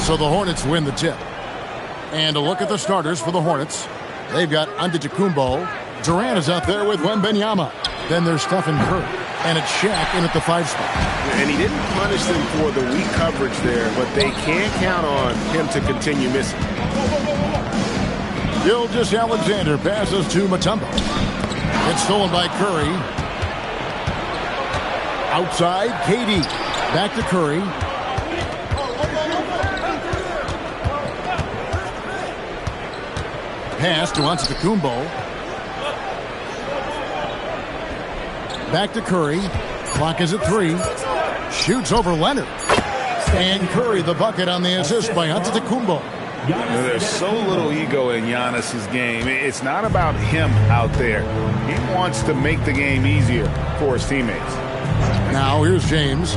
So the Hornets win the tip. And a look at the starters for the Hornets. They've got Antetokounmpo. Durant is out there with Wembanyama. Then there's Stephen Curry. And it's Shaq in at the 5 spot. And he didn't punish them for the weak coverage there, but they can't count on him to continue missing. Gilgeous-Alexander passes to Mutombo. It's stolen by Curry. Outside, KD. Back to Curry. Pass to Antetokounmpo. Back to Curry. Clock is at 3. Shoots over Leonard. And Curry the bucket on the assist by Antetokounmpo. There's so little ego in Giannis's game. It's not about him out there. He wants to make the game easier for his teammates. Now here's James.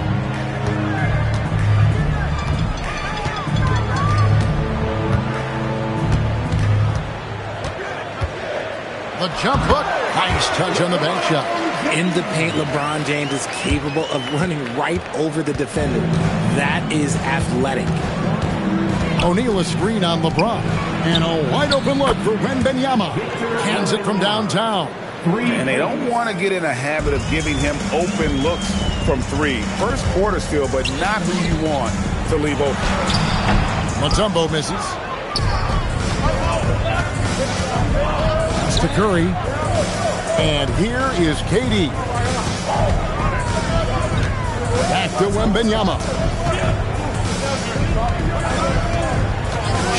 The jump hook. Nice touch on the bank shot. In the paint, LeBron James is capable of running right over the defender. That is athletic. O'Neal a screen on LeBron. And a wide open look for Wembanyama. Hands it from downtown. And they don't want to get in a habit of giving him open looks from 3. First quarter still, but not who you want to leave open. Mutombo misses. It's to Curry. And here is KD. Back to Wembanyama.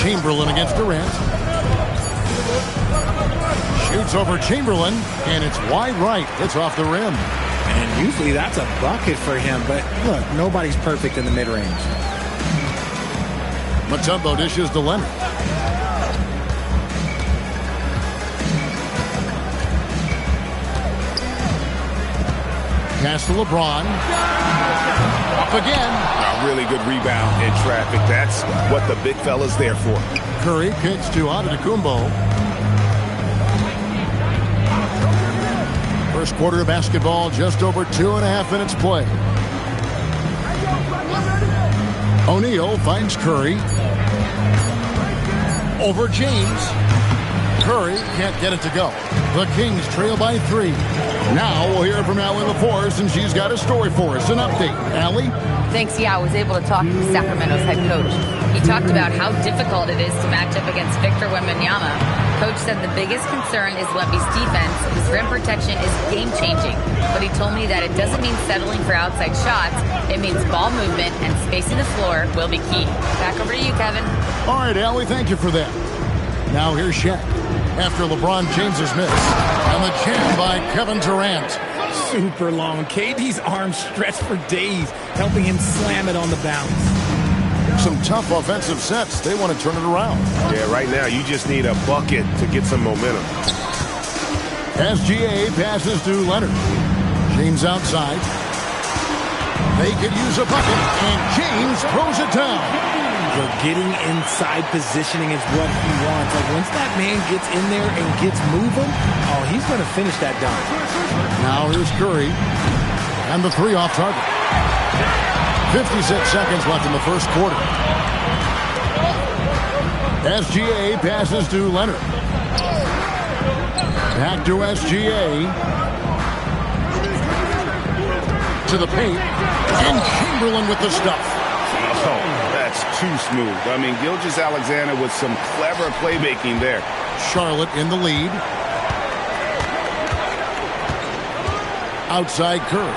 Chamberlain against Durant. Shoots over Chamberlain, and it's wide right. It's off the rim. And usually that's a bucket for him, but look, nobody's perfect in the mid-range. Mutombo dishes to Leonard. Pass to LeBron. Up again. A really good rebound in traffic. That's what the big fella's there for. Curry kicks to Antetokounmpo. First quarter of basketball, just over 2.5 minutes play. O'Neal finds Curry. Over James. Curry can't get it to go. The Kings trail by 3. Now we'll hear from Allie LaForce, and she's got a story for us. An update. Allie? Thanks. Yeah, I was able to talk to Sacramento's head coach. He talked about how difficult it is to match up against Victor Wembanyama. Coach said the biggest concern is Wemby's defense. His rim protection is game-changing. But he told me that it doesn't mean settling for outside shots. It means ball movement and spacing the floor will be key. Back over to you, Kevin. All right, Allie, thank you for that. Now here's Shaq. After LeBron James's miss. And the jam by Kevin Durant. Super long. KD's arms stretched for days, helping him slam it on the bounce. Some tough offensive sets. They want to turn it around. Yeah, right now you just need a bucket to get some momentum. SGA passes to Leonard. James outside. They could use a bucket, and James throws it down. But getting inside positioning is what he wants. Like once that man gets in there and gets moving, oh, he's going to finish that dunk. Now here's Curry. And the 3 off target. 56 seconds left in the first quarter. SGA passes to Leonard. Back to SGA. To the paint. And Chamberlain with the stuff. Oh, that's too smooth. I mean, Gilgeous-Alexander with some clever playmaking there. Charlotte in the lead. Outside Curry.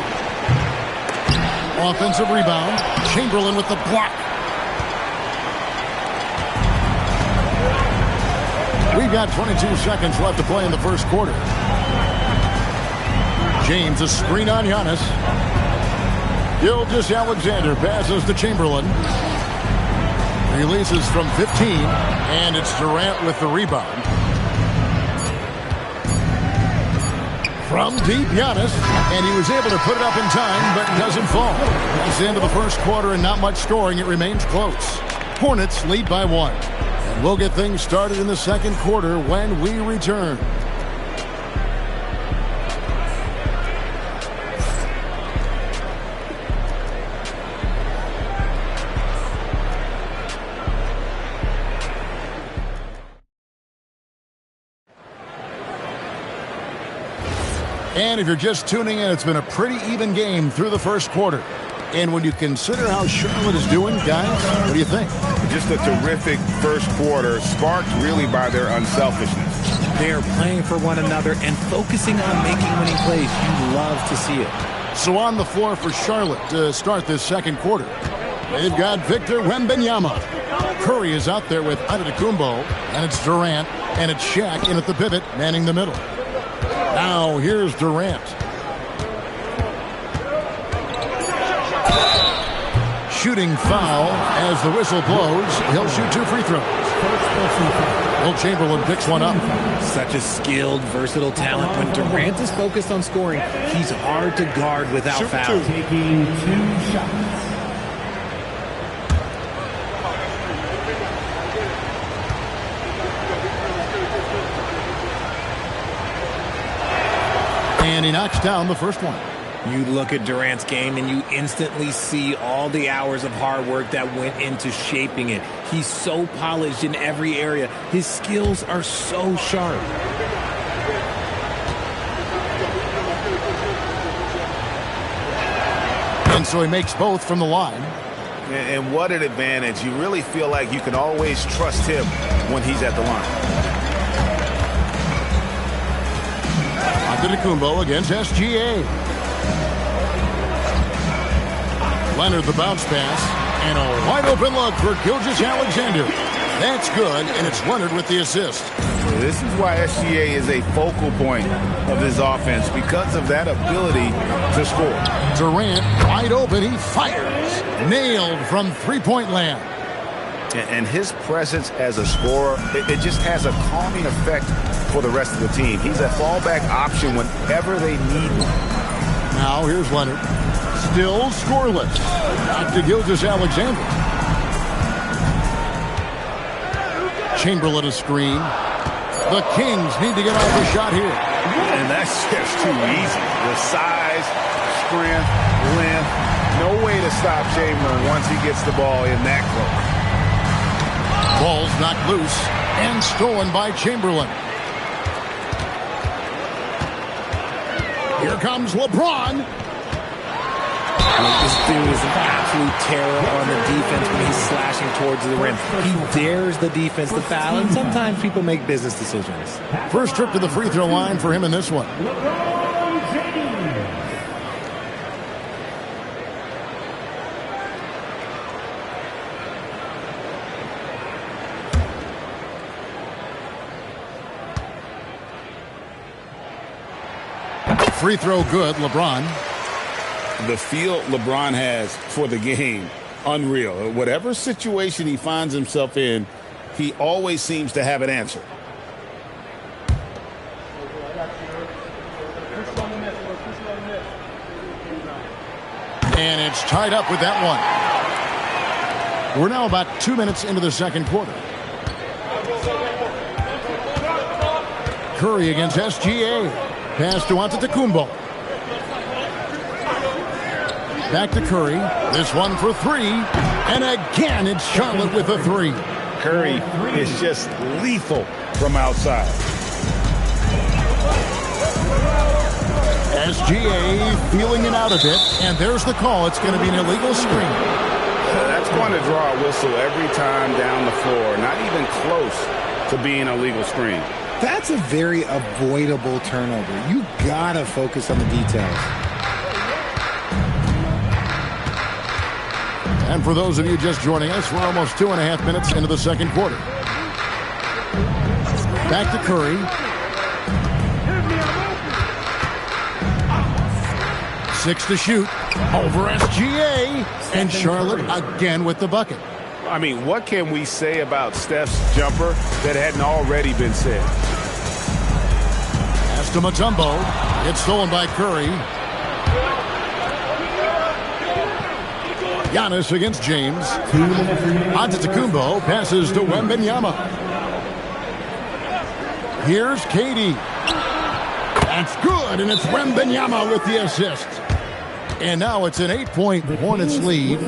Offensive rebound. Chamberlain with the block. We've got 22 seconds left to play in the first quarter. James a screen on Giannis. Gilgeous-Alexander passes to Chamberlain. Releases from 15, and it's Durant with the rebound. From deep, Giannis, and he was able to put it up in time, but doesn't fall. It's the end of the first quarter and not much scoring. It remains close. Hornets lead by 1. And we'll get things started in the second quarter when we return. And if you're just tuning in, it's been a pretty even game through the first quarter. And when you consider how Charlotte is doing, guys, what do you think? Just a terrific first quarter, sparked really by their unselfishness. They're playing for one another and focusing on making winning plays. You love to see it. So on the floor for Charlotte to start this second quarter, they've got Victor Wembanyama. Curry is out there with Antetokounmpo, and it's Durant, and it's Shaq in at the pivot, manning the middle. Now here's Durant. Shooting foul as the whistle blows. He'll shoot 2 free throws. Will Chamberlain picks one up. Such a skilled, versatile talent. When Durant is focused on scoring, he's hard to guard without fouls. Taking 2 shots. And he knocks down the first one. You look at Durant's game and you instantly see all the hours of hard work that went into shaping it. He's so polished in every area. His skills are so sharp. And so he makes both from the line. And what an advantage. You really feel like you can always trust him when he's at the line. Antetokounmpo against SGA. Leonard the bounce pass, and a wide open look for Gilgeous-Alexander. That's good, and it's Leonard with the assist. This is why SGA is a focal point of this offense, because of that ability to score. Durant wide open, he fires. Nailed from three-point land. And his presence as a scorer, it just has a calming effect for the rest of the team. He's a fallback option whenever they need one. Now here's Leonard. Still scoreless. Back to Gilgeous-Alexander. Chamberlain a screen. The Kings need to get off a shot here. And that's just too easy. The size, strength, length. No way to stop Chamberlain once he gets the ball in that close. Ball's knocked loose and stolen by Chamberlain. Here comes LeBron. This dude is an absolute terror on the defense when he's slashing towards the rim. He dares the defense to foul, and sometimes people make business decisions. First trip to the free throw line for him in this one. Free throw good, LeBron. The feel LeBron has for the game, unreal. Whatever situation he finds himself in, he always seems to have an answer. And it's tied up with that one. We're now about 2 minutes into the second quarter. Curry against SGA. Pass to Antetokounmpo. Back to Curry. This one for three. And again, it's Charlotte with a three. Curry is just lethal from outside. SGA feeling it out a bit. And there's the call. It's going to be an illegal screen. That's going to draw a whistle every time down the floor. Not even close to being a legal screen. That's a very avoidable turnover. You gotta focus on the details. And for those of you just joining us, we're almost 2.5 minutes into the second quarter. Back to Curry. Six to shoot. Over SGA. And Charlotte again with the bucket. I mean, what can we say about Steph's jumper that hadn't already been said? Pass to Mutombo. It's stolen by Curry. Giannis against James. Antetokounmpo passes to Wembanyama. Here's KD. That's good, and it's Wembanyama with the assist. And now it's an 8-point Hornets lead.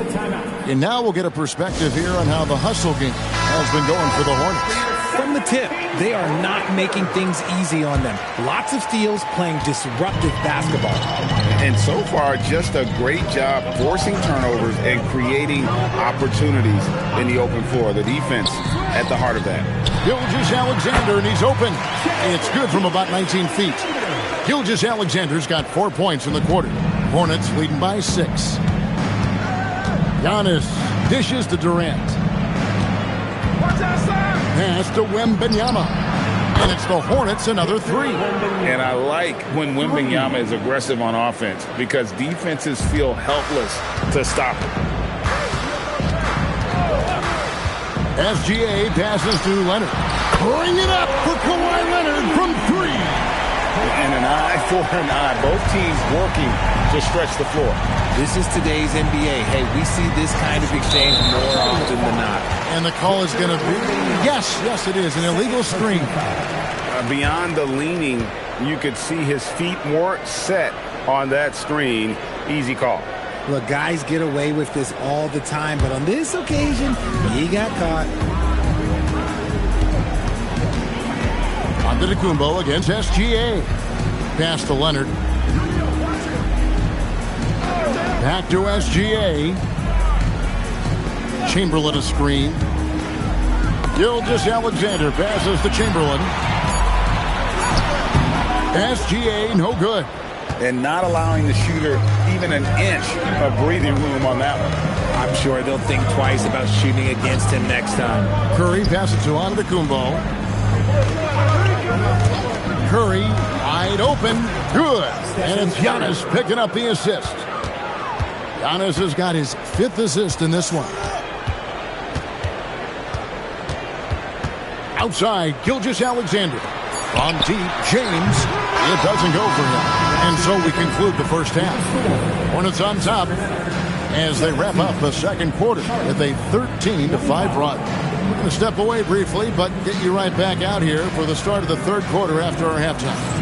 And now we'll get a perspective here on how the hustle game has been going for the Hornets. From the the tip. They are not making things easy on them. Lots of steals, playing disruptive basketball. And so far, just a great job forcing turnovers and creating opportunities in the open floor. The defense at the heart of that. Gilgeous-Alexander, and he's open. It's good from about 19 feet. Gilgeous-Alexander's got 4 points in the quarter. Hornets leading by 6. Giannis dishes to Durant. Pass to Wembanyama. And it's the Hornets another 3. And I like when Wembanyama is aggressive on offense because defenses feel helpless to stop him. SGA passes to Leonard. Bring it up for Kawhi Leonard from 3. And an eye for an eye. Both teams working to stretch the floor. This is today's NBA. Hey, we see this kind of exchange more often than not. And the call is going to be, yes, it is, an illegal screen. Beyond the leaning, you could see his feet more set on that screen. Easy call. Look, guys get away with this all the time, but on this occasion, he got caught. Antetokounmpo against SGA. Pass to Leonard. Back to SGA. Chamberlain a screen. Gilgeous-Alexander passes to Chamberlain. SGA no good. And not allowing the shooter even an inch of breathing room on that one. I'm sure they'll think twice about shooting against him next time. Curry passes to Antetokounmpo. Curry wide open. Good. And it's Giannis picking up the assist. Giannis has got his 5th assist in this one. Outside, Gilgeous-Alexander. From deep, James. It doesn't go for him. And so we conclude the first half. Hornets on top as they wrap up the second quarter with a 13-5 run. We're going to step away briefly, but get you right back out here for the start of the third quarter after our halftime.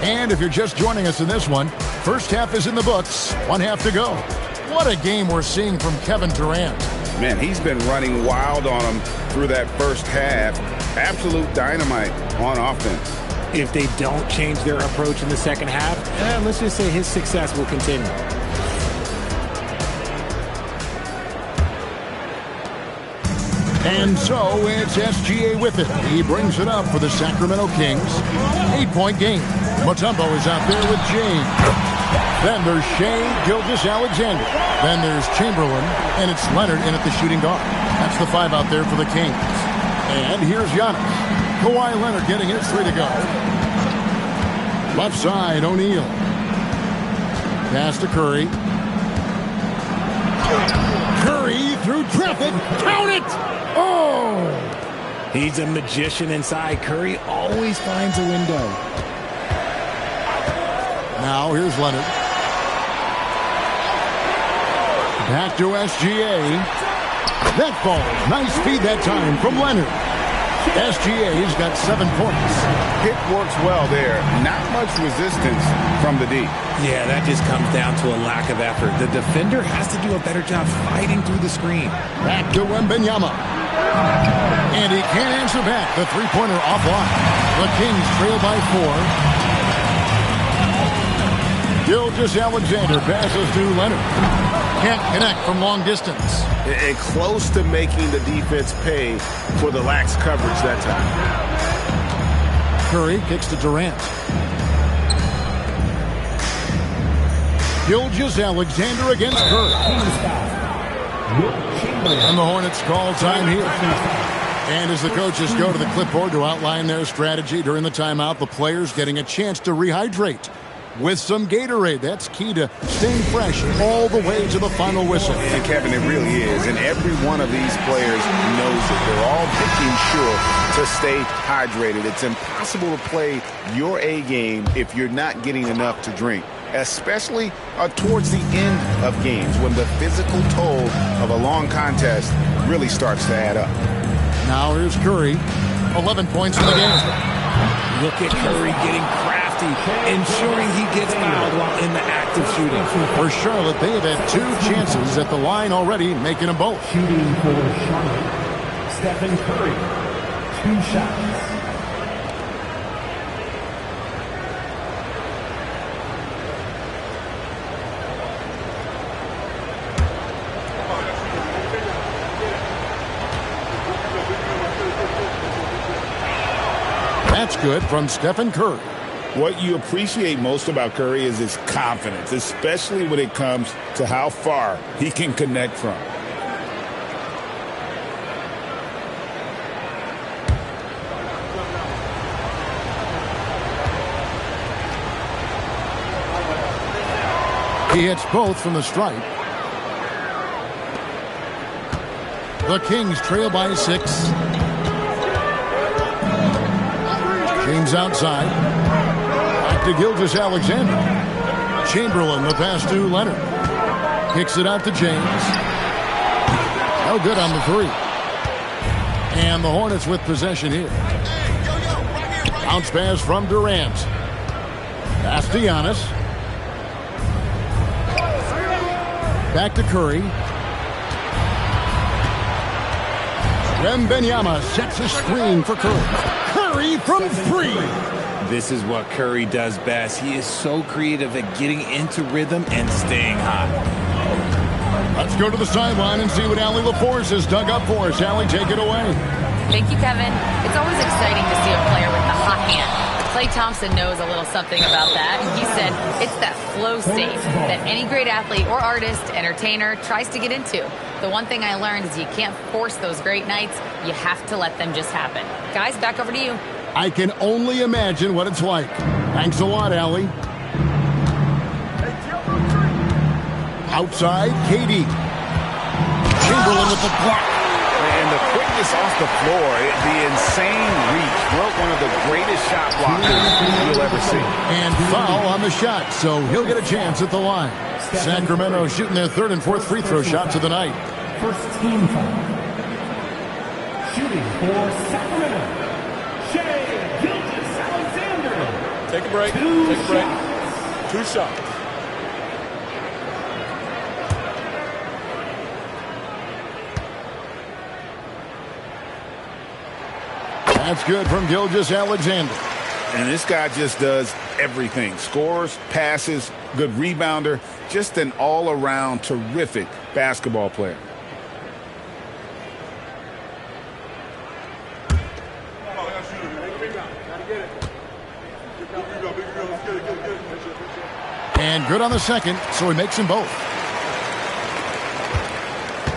And if you're just joining us in this one, first half is in the books. 1 half to go. What a game we're seeing from Kevin Durant. Man, he's been running wild on him through that first half. Absolute dynamite on offense. If they don't change their approach in the second half, let's just say his success will continue. And so it's SGA with it. He brings it up for the Sacramento Kings. 8-point game. Mutombo is out there with James. Then there's Shai Gilgeous-Alexander. Then there's Chamberlain, and it's Leonard in at the shooting guard. That's the 5 out there for the Kings. And here's Giannis. Kawhi Leonard getting his 3 to go. Left side, O'Neal. Pass to Curry. Curry through traffic. Count it! Oh! He's a magician inside. Curry always finds a window. Now here's Leonard. Back to SGA. That ball. Nice feed that time from Leonard. SGA's got 7 points. Pick works well there. Not much resistance from the D. Yeah, that just comes down to a lack of effort. The defender has to do a better job fighting through the screen. Back to Wembanyama. And he can't answer back. The three-pointer offline. The Kings trail by 4. Gilgeous-Alexander passes to Leonard. Can't connect from long distance. And close to making the defense pay for the lax coverage that time. Gilgeous-Alexander against Curry. And the Hornets call time here. And as the coaches go to the clipboard to outline their strategy during the timeout, the players getting a chance to rehydrate with some Gatorade. That's key to staying fresh all the way to the final whistle. And Kevin, it really is. And every one of these players knows it. They're all making sure to stay hydrated. It's impossible to play your A game if you're not getting enough to drink, especially towards the end of games when the physical toll of a long contest really starts to add up. Now here's Curry, 11 points in the game. Look at Curry getting crafty, ensuring he gets fouled while in the act of shooting. For Charlotte, they have had 2 chances at the line already, making them both. Shooting for Charlotte, Stephen Curry, 2 shots. That's good from Stephen Curry. What you appreciate most about Curry is his confidence, especially when it comes to how far he can connect from. He hits both from the stripe. The Kings trail by 6. James outside. Back to Gilgeous-Alexander. Chamberlain, the pass to Leonard. Kicks it out to James. No good on the 3. And the Hornets with possession here. Bounce pass from Durant. Pass to Giannis. Back to Curry. Wembanyama sets a screen for Curry. Curry from 3. This is what Curry does best. He is so creative at getting into rhythm and staying hot. Let's go to the sideline and see what Allie LaForce has dug up for us. Allie, take it away. Thank you, Kevin. It's always exciting to see a player with the hot hand. Klay Thompson knows a little something about that. He said it's that flow state that any great athlete or artist, entertainer tries to get into. The one thing I learned is you can't force those great nights. You have to let them just happen. Guys, back over to you. I can only imagine what it's like. Thanks a lot, Allie. Outside, KD. Chamberlain with the block. And the quickness off the floor, the insane reach. One of the greatest shot blockers you'll ever see. And foul on the shot, so he'll get a chance at the line. Sacramento shooting their 3rd and 4th free throw shots of the night. First team foul. Shooting for Sacramento, Shai Gilgeous-Alexander. Take a break. Take a break. 2 shots. That's good from Gilgeous-Alexander. And this guy just does everything. Scores, passes, good rebounder. Just an all-around terrific basketball player. And good on the second, so he makes them both.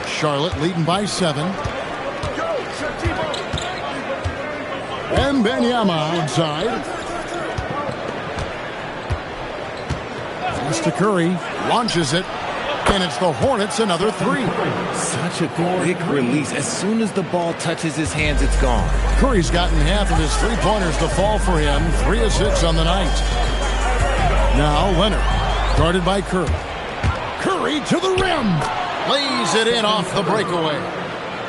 Charlotte leading by 7. Wembanyama outside. Pass to Curry. Launches it. And it's the Hornets another 3. Such a quick release. As soon as the ball touches his hands, it's gone. Curry's gotten half of his 3-pointers to fall for him. 3 of 6 on the night. Now Leonard. Guarded by Curry. Curry to the rim. Lays it in off the breakaway.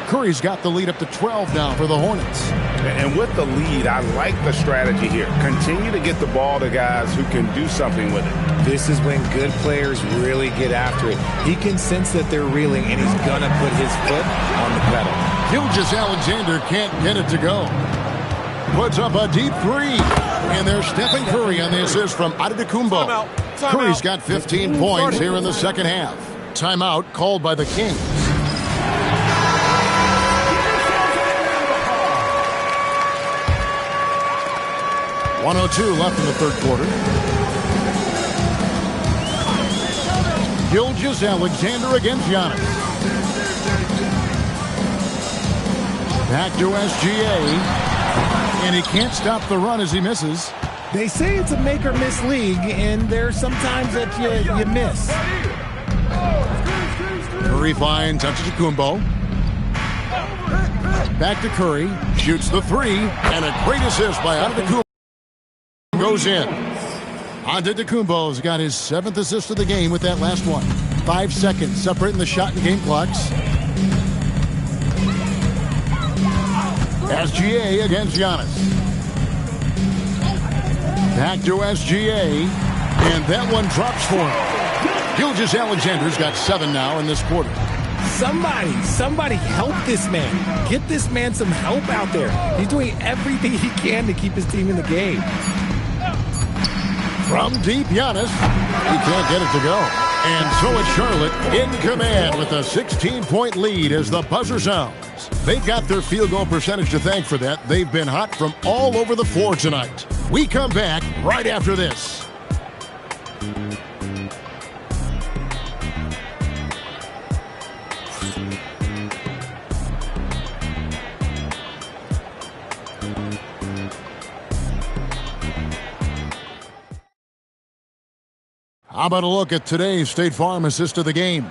Curry's got the lead up to 12 now for the Hornets. And with the lead, I like the strategy here. Continue to get the ball to guys who can do something with it. This is when good players really get after it. He can sense that they're reeling, and he's going to put his foot on the pedal. Gilgeous-Alexander can't get it to go. Puts up a deep 3. And there's Stephen Curry on the assist from Antetokounmpo. Curry's got 15 points here in the second half. Timeout called by the Kings. .102 left in the third quarter. Gilgeous-Alexander against Giannis. Back to SGA. And he can't stop the run as he misses. They say it's a make-or-miss league, and there's sometimes that you miss. Curry finds Antetokounmpo. Back to Curry. Shoots the three. And a great assist by Antetokounmpo. Goes in. Antetokounmpo's got his 7th assist of the game with that last one. 5 seconds separating the shot and game clocks. SGA against Giannis. Back to SGA. And that one drops for him. Gilgeous-Alexander's got 7 now in this quarter. Somebody help this man. Get this man some help out there. He's doing everything he can to keep his team in the game. From deep, Giannis. He can't get it to go. And so it's Charlotte in command with a 16-point lead as the buzzer sounds. They've got their field goal percentage to thank for that. They've been hot from all over the floor tonight. We come back right after this. How about a look at today's State Farm assist of the game?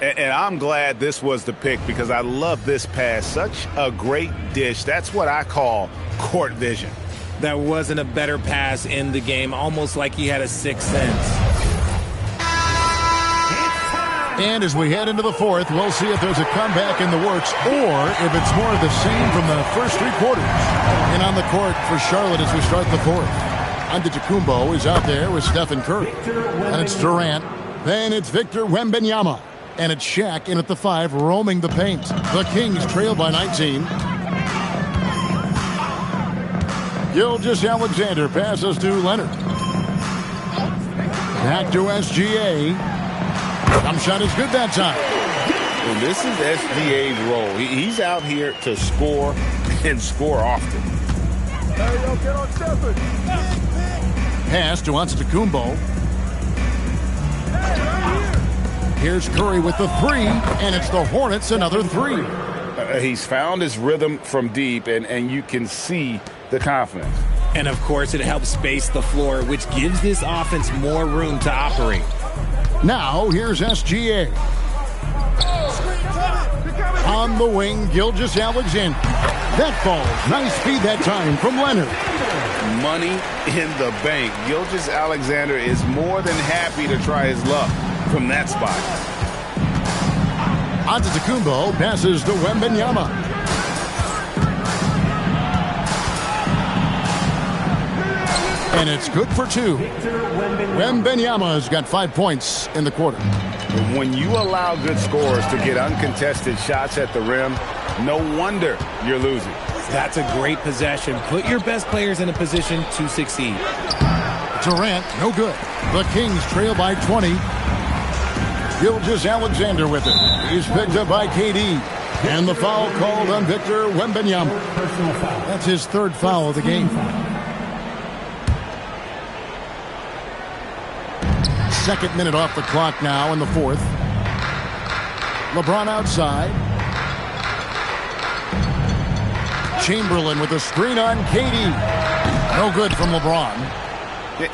And I'm glad this was the pick because I love this pass. Such a great dish. That's what I call court vision. There wasn't a better pass in the game, almost like he had a sixth sense. And as we head into the fourth, we'll see if there's a comeback in the works or if it's more of the same from the first 3 quarters. And on the court for Charlotte as we start the fourth. Antetokounmpo is out there with Stephen Curry. And it's Durant. Then it's Victor Wembanyama. And it's Shaq in at the 5, roaming the paint. The Kings trail by 19. Gilgeous-Alexander passes to Leonard. Back to SGA. Jump shot is good that time. Well, this is SGA's role. He's out here to score and score often. Pass to Antetokounmpo. Here's Curry with the 3, and it's the Hornets another 3. He's found his rhythm from deep, and you can see the confidence. And, of course, it helps space the floor, which gives this offense more room to operate. Now, here's SGA. On the wing, Gilgeous-Alexander. That falls. Nice feed that time from Leonard. Money in the bank. Gilgeous-Alexander is more than happy to try his luck from that spot. Antetokounmpo passes to Wembanyama. And it's good for 2. Wembanyama's got 5 points in the quarter. When you allow good scorers to get uncontested shots at the rim, no wonder you're losing. That's a great possession. Put your best players in a position to succeed. Durant, no good. The Kings trail by 20. Gilgeous-Alexander with it. He's picked up by KD. And the foul called on Victor Wembanyama. That's his 3rd foul of the game. Second minute off the clock now in the 4th. LeBron outside. Chamberlain with a screen on KD. No good from LeBron.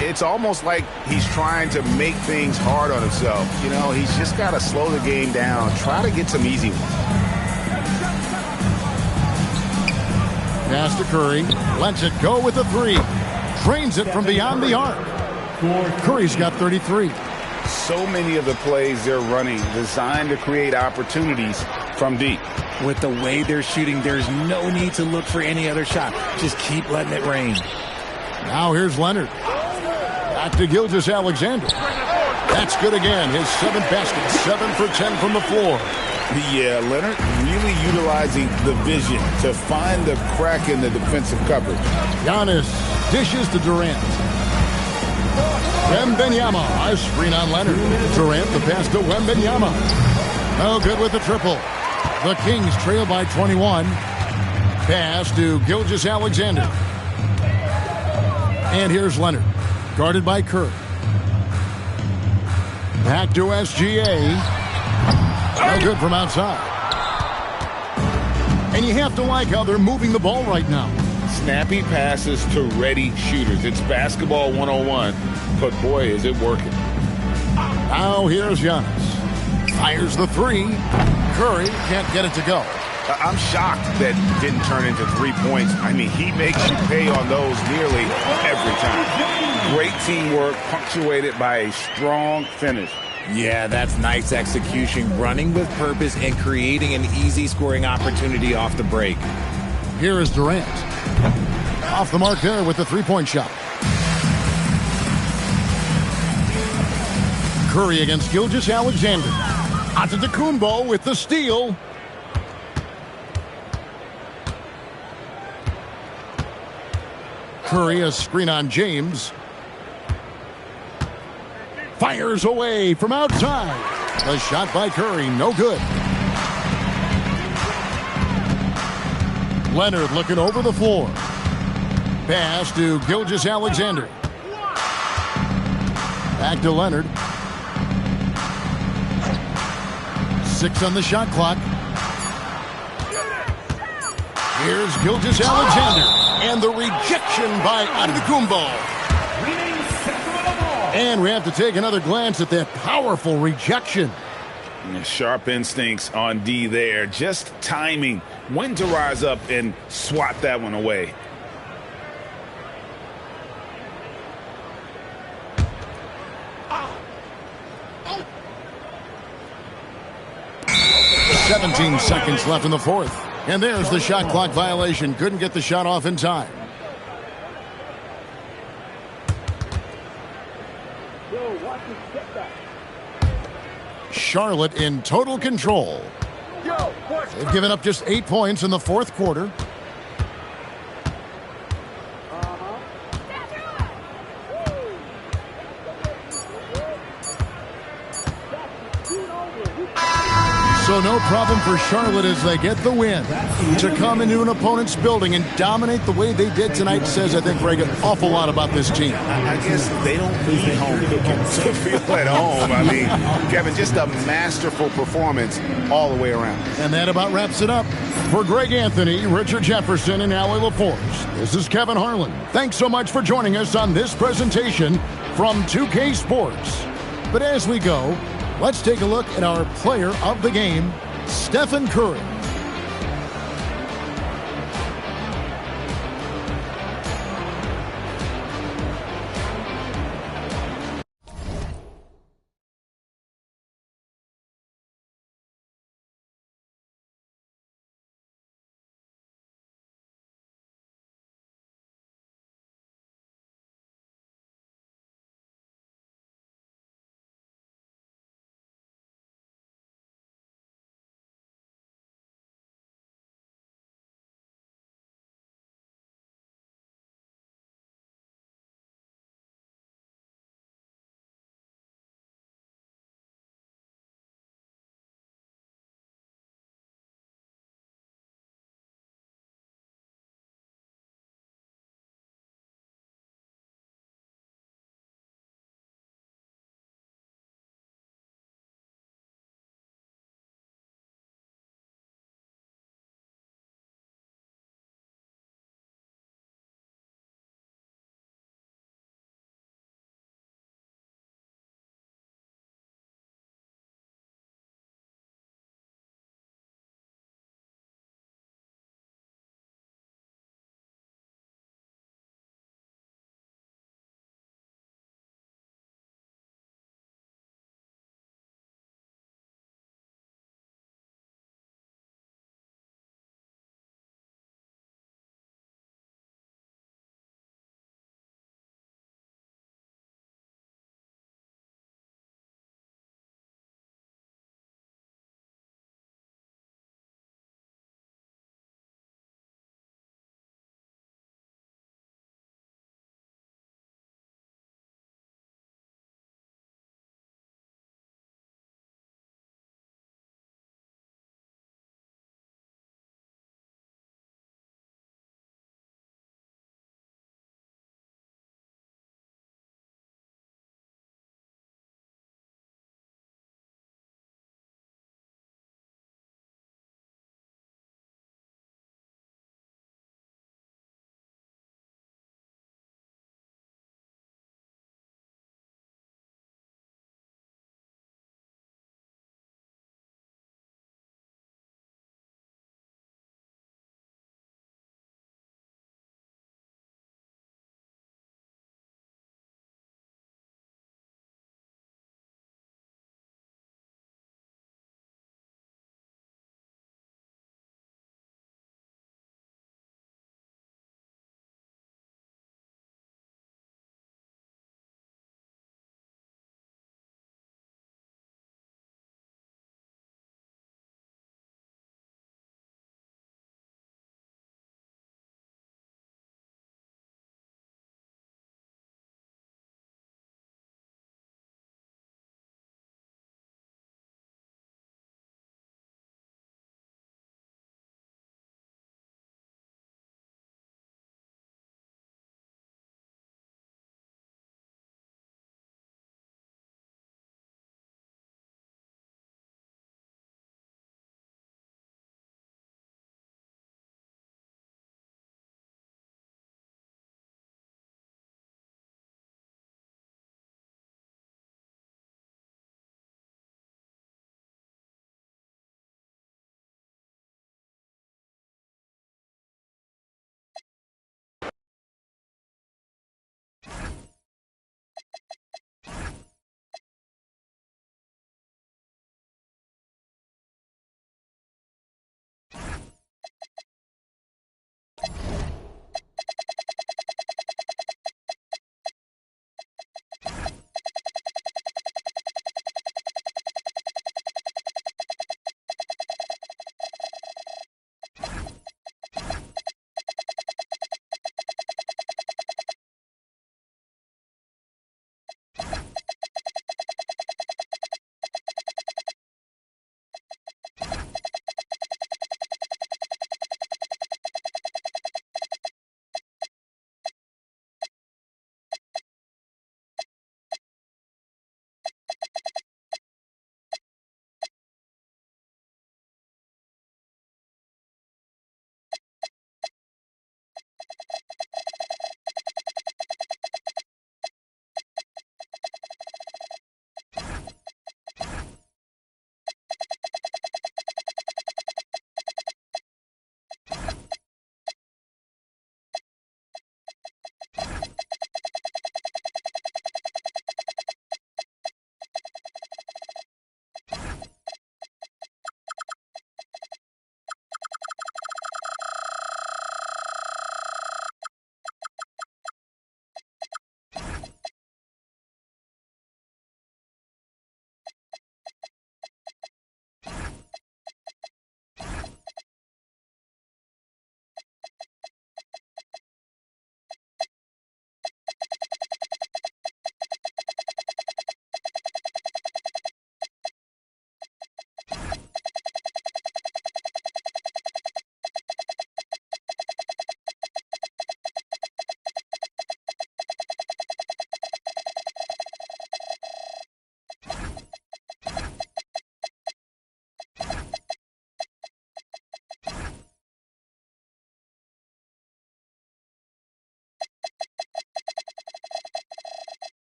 It's almost like he's trying to make things hard on himself. You know, he's just got to slow the game down. Try to get some easy ones. Pass to Curry. Lets it go with the 3. Trains it from beyond the arc. Curry's got 33. So many of the plays they're running designed to create opportunities from deep. With the way they're shooting, there's no need to look for any other shot. Just keep letting it rain. Now here's Leonard. Back to Gilgeous-Alexander. That's good again. His 7th basket. 7 for 10 from the floor. Yeah, Leonard really utilizing the vision to find the crack in the defensive coverage. Giannis dishes to Durant. Wembanyama, a screen on Leonard. Durant, the pass to Wembanyama. No good with the triple. The Kings trail by 21. Pass to Gilgeous-Alexander. And here's Leonard, guarded by Curry. Back to SGA. No good from outside. And you have to like how they're moving the ball right now. Snappy passes to ready shooters. It's basketball 101, but boy, is it working. Now here's Giannis. Fires the three. Curry can't get it to go. I'm shocked that didn't turn into 3 points. I mean, he makes you pay on those nearly every time. Great teamwork, punctuated by a strong finish. Yeah, that's nice execution, running with purpose and creating an easy scoring opportunity off the break. Here is Durant. Off the mark there with the three-point shot. Curry against Gilgeous-Alexander. Antetokounmpo with the steal. Curry, a screen on James. Fires away from outside. The shot by Curry, no good. Leonard looking over the floor. Pass to Gilgeous-Alexander. Back to Leonard. 6 on the shot clock. Here's Gilgeous-Alexander. And the rejection by Antetokounmpo. And we have to take another glance at that powerful rejection. Sharp instincts on D there. Just timing. When to rise up and swat that one away. Oh. 17 seconds left in the fourth. And there's the shot clock violation. Couldn't get the shot off in time. Charlotte in total control. They've given up just 8 points in the fourth quarter. So no problem for Charlotte as they get the win. To come into an opponent's building and dominate the way they did tonight says, I think, Greg, an awful lot about this team. I guess they don't need home to feel at home. I mean, Kevin, just a masterful performance all the way around. And that about wraps it up. For Greg Anthony, Richard Jefferson, and Allie LaForce, this is Kevin Harlan. Thanks so much for joining us on this presentation from 2K Sports. But as we go, let's take a look at our player of the game, Stephen Curry.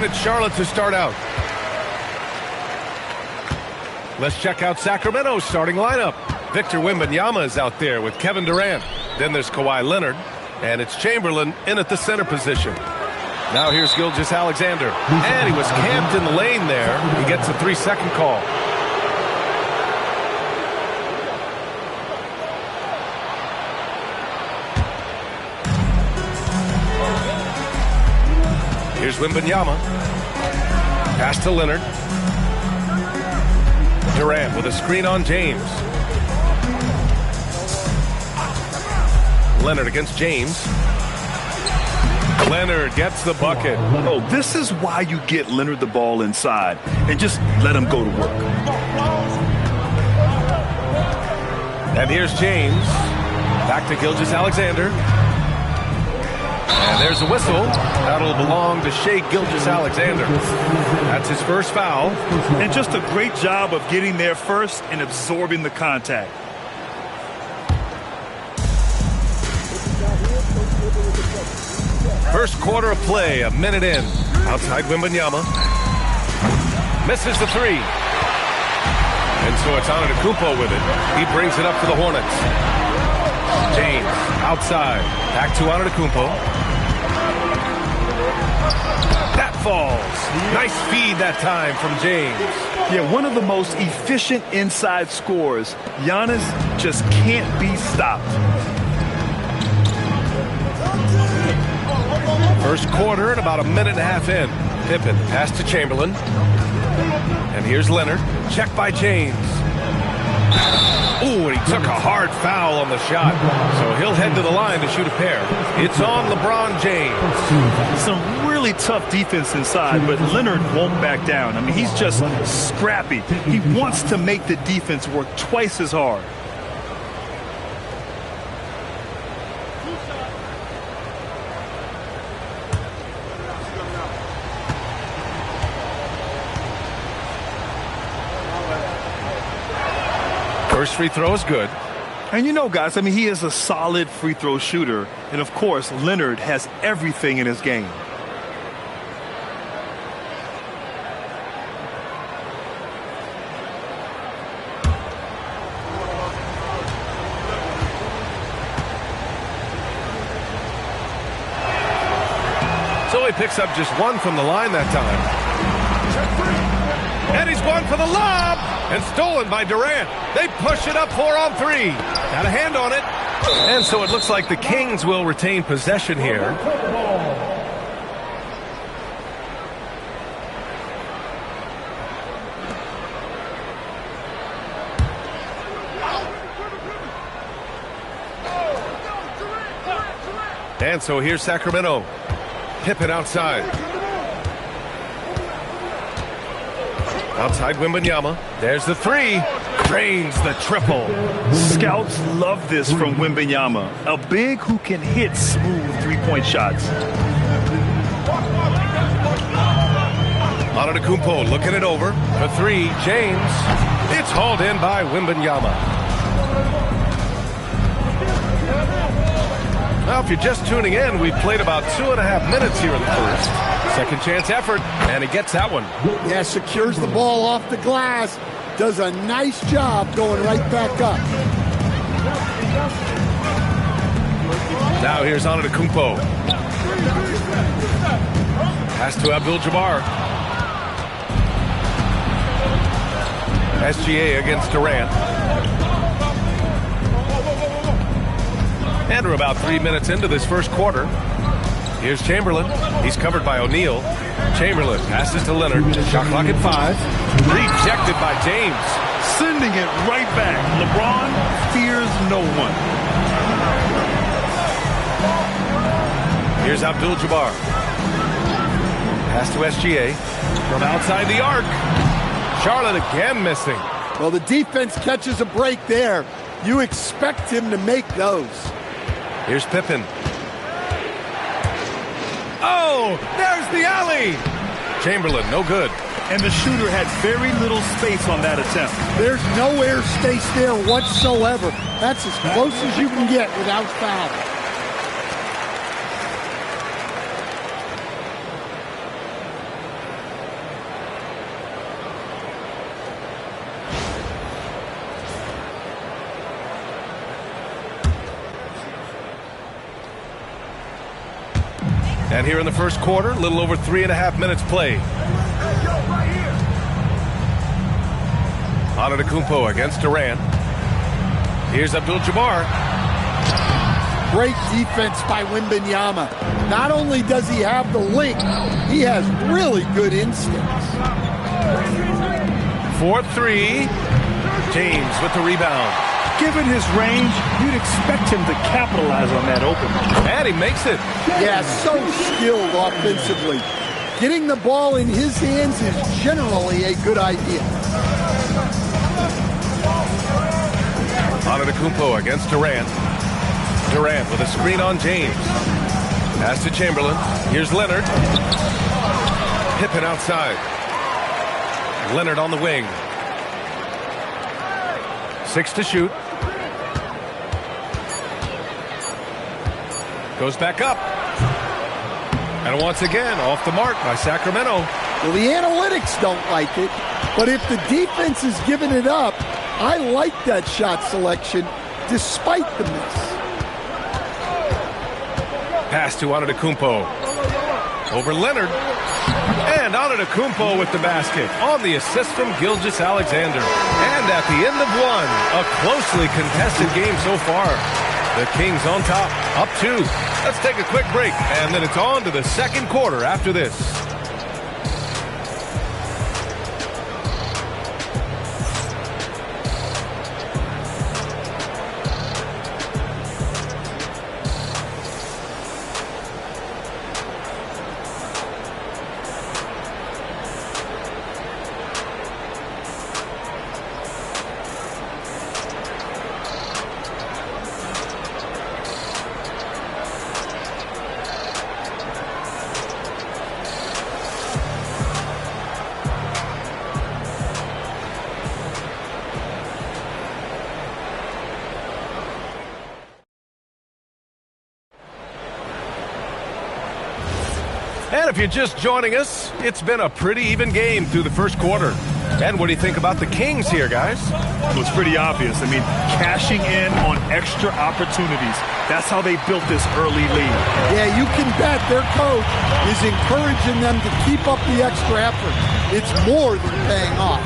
And it's Charlotte to start out. Let's check out Sacramento's starting lineup. Victor Wembanyama is out there with Kevin Durant. Then there's Kawhi Leonard. And it's Chamberlain in at the center position. Now here's Gilgeous-Alexander. And he was camped in the lane there. He gets a 3-second call. Here's Wembanyama. Pass to Leonard. Durant with a screen on James. Leonard against James. Leonard gets the bucket. Oh, this is why you get Leonard the ball inside and just let him go to work. And here's James. Back to Gilgeous-Alexander. And there's a whistle. That'll belong to Shai Gilgeous-Alexander. That's his first foul. And just a great job of getting there first and absorbing the contact. First quarter of play, a minute in. Outside Wembanyama. Misses the three. And so it's Antetokounmpo with it. He brings it up for the Hornets. James, outside. Back to Antetokounmpo. That falls. Nice feed that time from James. Yeah, one of the most efficient inside scorers. Giannis just can't be stopped. First quarter and about a minute and a half in. Pippen pass to Chamberlain. And here's Leonard. Checked by James. Ooh, and he took a hard foul on the shot. So he'll head to the line to shoot a pair. It's on LeBron James. Some really tough defense inside, but Leonard won't back down. I mean, he's just scrappy. He wants to make the defense work twice as hard. First free throw is good. And you know, guys, I mean, he is a solid free throw shooter. And, of course, Leonard has everything in his game. So he picks up just one from the line that time. And he's going for the lob. And stolen by Durant. They push it up 4-on-3. Got a hand on it. And so it looks like the Kings will retain possession here. And so here's Sacramento. Pippen outside. Outside Wembanyama. There's the three. Drains the triple. Scouts love this from Wembanyama. A big who can hit smooth three-point shots. Antetokounmpo looking it over. For three, James. It's hauled in by Wembanyama. Now, if you're just tuning in, we've played about 2.5 minutes here in the first. Second chance effort, and he gets that one. Yeah, secures the ball off the glass. Does a nice job going right back up. Now here's Antetokounmpo. Pass to Abdul-Jabbar. SGA against Durant. And we're about 3 minutes into this first quarter. Here's Chamberlain. He's covered by O'Neal. Chamberlain passes to Leonard. Shot clock at 5. Rejected by James. Sending it right back. LeBron fears no one. Here's Abdul-Jabbar. Pass to SGA. From outside the arc. Charlotte again missing. Well, the defense catches a break there. You expect him to make those. Here's Pippen. Oh, there's the alley. Chamberlain, no good. And the shooter had very little space on that attempt. There's no air space there whatsoever. That's as close as you can get without fouling. And here in the first quarter, a little over 3.5 minutes played. Antetokounmpo against Durant. Here's Abdul-Jabbar. Great defense by Wembanyama. Not only does he have the link, he has really good instincts. 4-3. James with the rebound. Given his range, you'd expect him to capitalize on that opening. And he makes it. Yeah, so skilled offensively. Getting the ball in his hands is generally a good idea. Antetokounmpo against Durant. Durant with a screen on James. Pass to Chamberlain. Here's Leonard. Pippen outside. Leonard on the wing. 6 to shoot. Goes back up. And once again, off the mark by Sacramento. Well, the analytics don't like it, but if the defense is giving it up, I like that shot selection despite the miss. Pass to Antetokounmpo. Over Leonard. And Antetokounmpo with the basket on the assist from Gilgeous-Alexander. And at the end of one, a closely contested game so far. The Kings on top, up 2. Let's take a quick break, and then it's on to the second quarter after this. And if you're just joining us, it's been a pretty even game through the first quarter. And what do you think about the Kings here, guys? It was pretty obvious. I mean, cashing in on extra opportunities. That's how they built this early lead. Yeah, you can bet their coach is encouraging them to keep up the extra effort. It's more than paying off.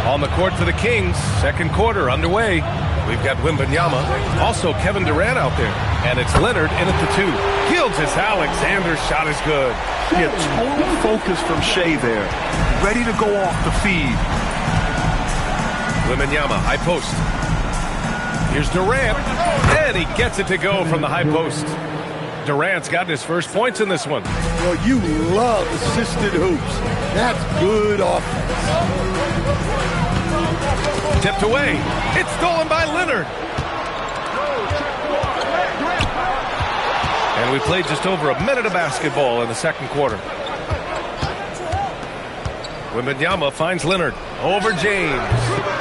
On the court for the Kings, second quarter underway. We've got Wembanyama, also Kevin Durant out there. And it's Leonard in at the 2. Gilgeous-Alexander's shot is good. Yeah, total focus from Shea there. Ready to go off the feed. Wembanyama, high post. Here's Durant. And he gets it to go from the high post. Durant's gotten his first points in this one. Well, you love assisted hoops. That's good offense. Tipped away. It's stolen by Leonard. And we played just over a minute of basketball in the second quarter. Wembanyama finds Leonard. Over James.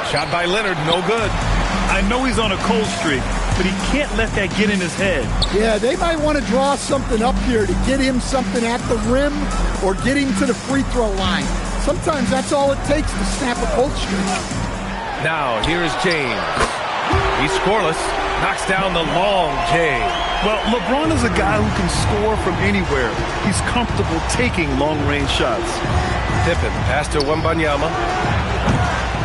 Shot by Leonard, no good. I know he's on a cold streak, but he can't let that get in his head. Yeah, they might want to draw something up here to get him something at the rim or get him to the free throw line. Sometimes that's all it takes to snap a cold streak. Now, here's James. He's scoreless. Knocks down the long J. Well, LeBron is a guy who can score from anywhere. He's comfortable taking long-range shots. Pippen, pass to Wembanyama.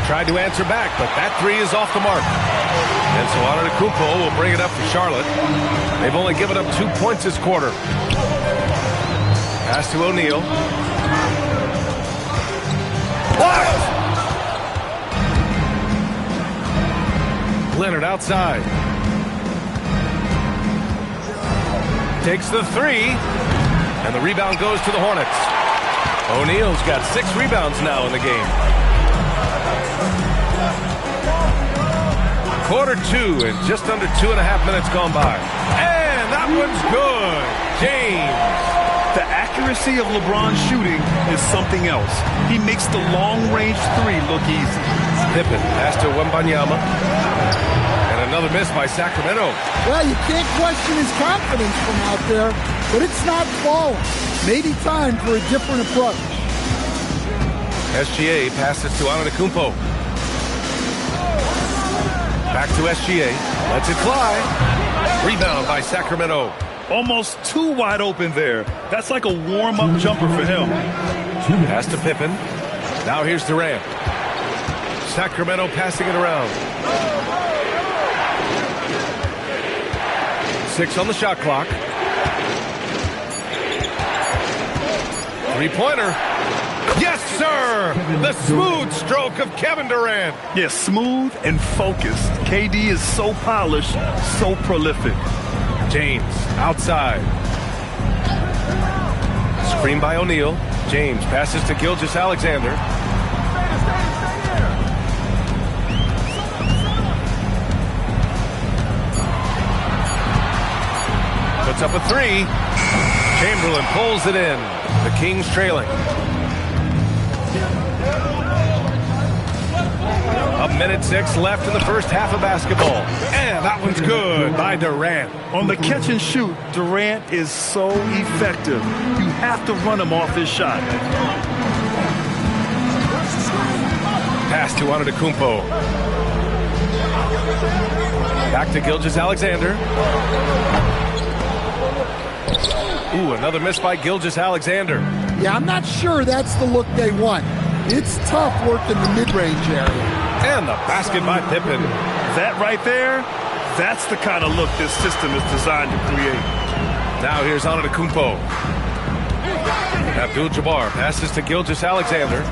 Tried to answer back, but that 3 is off the mark. And so Antetokounmpo will bring it up for Charlotte. They've only given up 2 points this quarter. Pass to O'Neal. Blocked! Leonard outside. Takes the 3. And the rebound goes to the Hornets. O'Neal's got 6 rebounds now in the game. Quarter 2 and just under 2.5 minutes gone by. And that one's good. James. The accuracy of LeBron's shooting is something else. He makes the long-range 3 look easy. Pippen, pass to Wembanyama. And another miss by Sacramento. Well, you can't question his confidence from out there, but it's not falling. Maybe time for a different approach. SGA passes to Antetokounmpo. Back to SGA. Lets it fly. Rebound by Sacramento. Almost too wide open there. That's like a warm-up jumper for him. Pass to Pippen. Now here's Durant. Sacramento passing it around. 6 on the shot clock. Three-pointer. Yes, sir! The smooth stroke of Kevin Durant. Yeah, smooth and focused. KD is so polished, so prolific. James outside. Screen by O'Neal. James passes to Gilgeous-Alexander. Puts up a three. Chamberlain pulls it in. The Kings trailing. A minute 6 left in the first half of basketball. And that one's good by Durant. On the catch and shoot, Durant is so effective. You have to run him off his shot. Pass to Antetokounmpo. Back to Gilgeous-Alexander. Ooh, another miss by Gilgeous-Alexander. Yeah, I'm not sure that's the look they want. It's tough working the mid-range area. And the basket by Pippen. That right there, that's the kind of look this system is designed to create. Now here's Antetokounmpo. Abdul-Jabbar passes to Gilgeous-Alexander.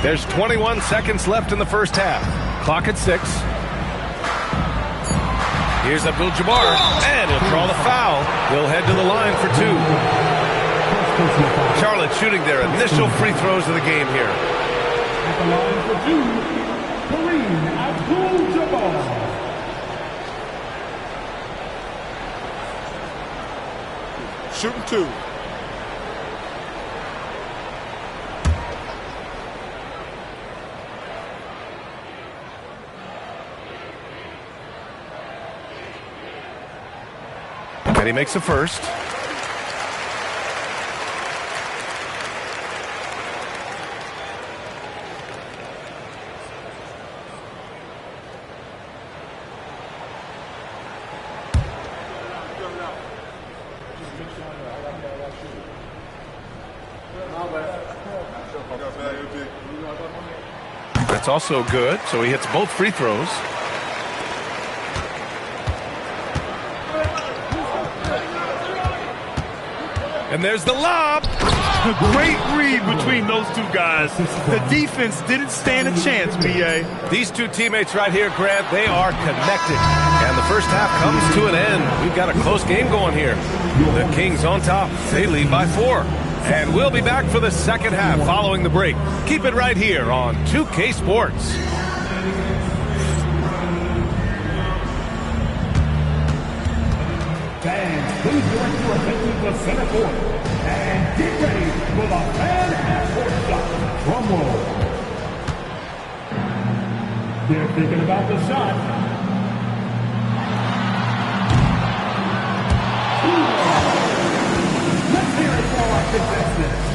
There's 21 seconds left in the first half. Clock at 6. Here's Abdul-Jabbar, and he'll draw the foul. He'll head to the line for 2. Charlotte shooting their initial free throws of the game here. At the line for 2, Kareem Abdul-Jabbar. Shooting 2. And he makes the first. That's also good, so he hits both free throws. And there's the lob. A great read between those two guys. The defense didn't stand a chance, B.A. These two teammates right here, Grant, they are connected. And the first half comes to an end. We've got a close game going here. The Kings on top. They lead by 4. And we'll be back for the second half following the break. Keep it right here on 2K Sports. Fans, please direct your attention to center court and get ready for the fan half-court shot. Drum roll. They're thinking about the shot. Let's hear it for our contestants.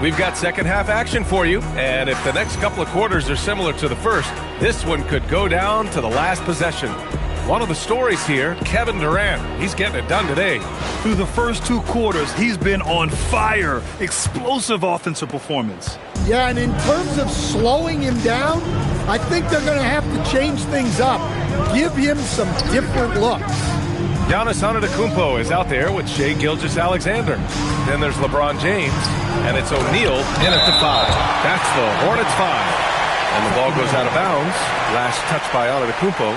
We've got second half action for you, and if the next couple of quarters are similar to the first, this one could go down to the last possession. One of the stories here, Kevin Durant. He's getting it done today. Through the first 2 quarters, he's been on fire. Explosive offensive performance. Yeah, and in terms of slowing him down, I think they're going to have to change things up. Give him some different looks. Giannis Antetokounmpo is out there with Shai Gilgeous-Alexander. Then there's LeBron James, and it's O'Neal in at the 5. That's the Hornets 5. And the ball goes out of bounds. Last touch by Antetokounmpo.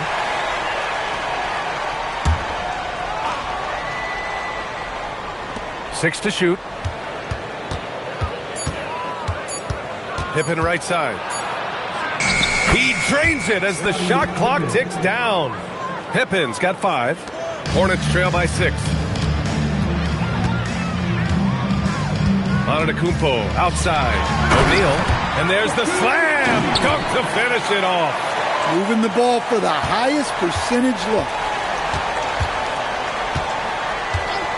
Six to shoot. Pippen right side. He drains it as the shot clock ticks down. Pippen's got 5. Hornets trail by 6. Antetokounmpo outside. O'Neal. And there's the slam. Dunk to finish it off. Moving the ball for the highest percentage look.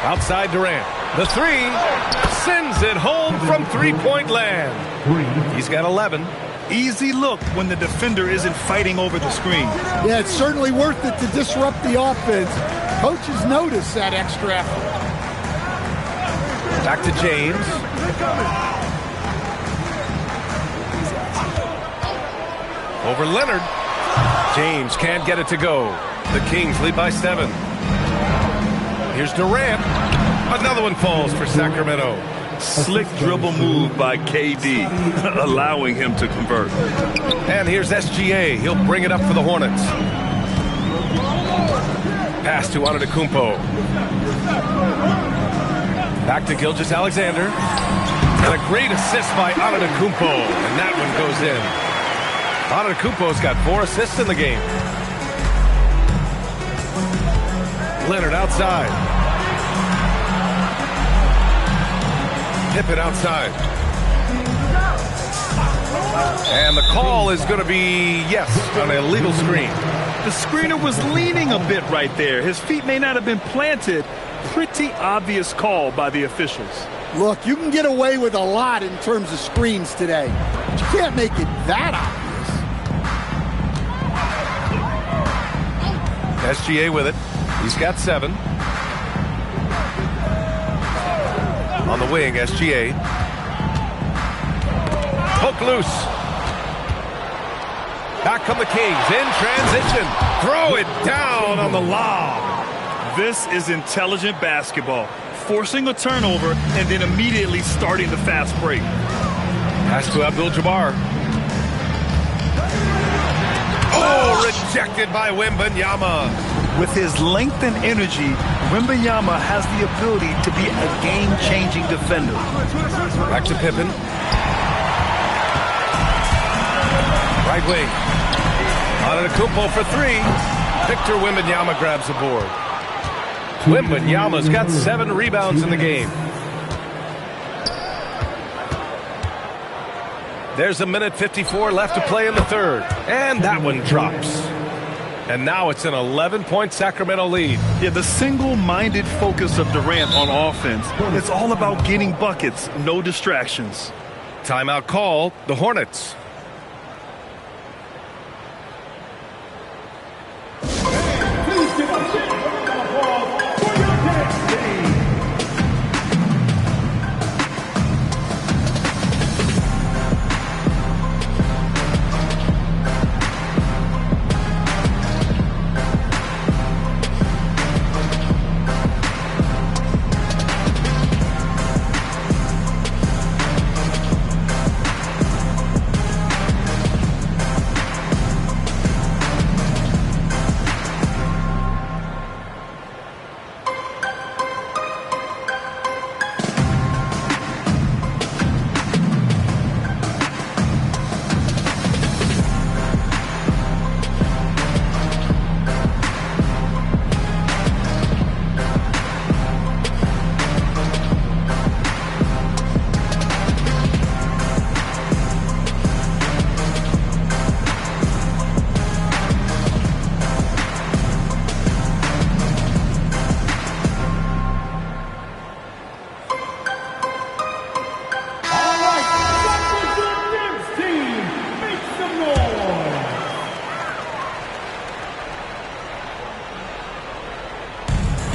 Outside Durant. The 3. Sends it home from three-point land. He's got 11. Easy look when the defender isn't fighting over the screen. Yeah, it's certainly worth it to disrupt the offense. Coaches notice that extra effort. Back to James. Over Leonard. James can't get it to go. The Kings lead by 7. Here's Durant. Another one falls for Sacramento. Slick dribble move by KD, allowing him to convert. And here's SGA. He'll bring it up for the Hornets. Pass to Antetokounmpo. Back to Gilgeous-Alexander. And a great assist by Antetokounmpo. And that one goes in. Antetokounmpo's got 4 assists in the game. Leonard outside. Pippen outside. And the call is going to be, yes, on a illegal screen. The screener was leaning a bit right there. His feet may not have been planted. Pretty obvious call by the officials. Look, you can get away with a lot in terms of screens today, but you can't make it that obvious. SGA with it. He's got 7. On the wing, SGA. Poke loose. Back come the Kings in transition. Throw it down on the lob. This is intelligent basketball. Forcing a turnover and then immediately starting the fast break. Pass to Abdul-Jabbar. Oh, rejected by Wembanyama. With his length and energy, Wembanyama has the ability to be a game-changing defender. Back to Pippen. Right wing. Antetokounmpo for 3. Victor Wembanyama grabs the board. Wembanyama's got 7 rebounds in the game. There's a minute 54 left to play in the third. And that one drops. And now it's an 11-point Sacramento lead. Yeah, the single-minded focus of Durant on offense. It's all about getting buckets, no distractions. Timeout call, the Hornets. Please give a big round of applause for your next game.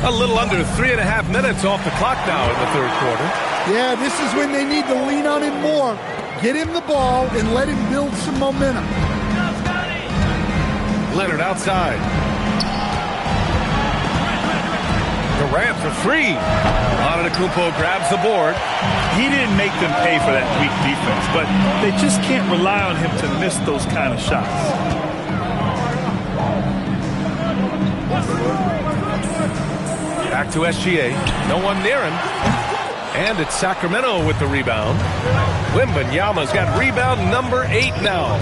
A little under 3.5 minutes off the clock now in the third quarter. Yeah, this is when they need to lean on him more. Get him the ball and let him build some momentum. Leonard outside. Durant for 3. Antetokounmpo grabs the board. He didn't make them pay for that weak defense, but they just can't rely on him to miss those kind of shots. Back to SGA. No one near him. And it's Sacramento with the rebound. Wembanyama's got rebound number 8 now.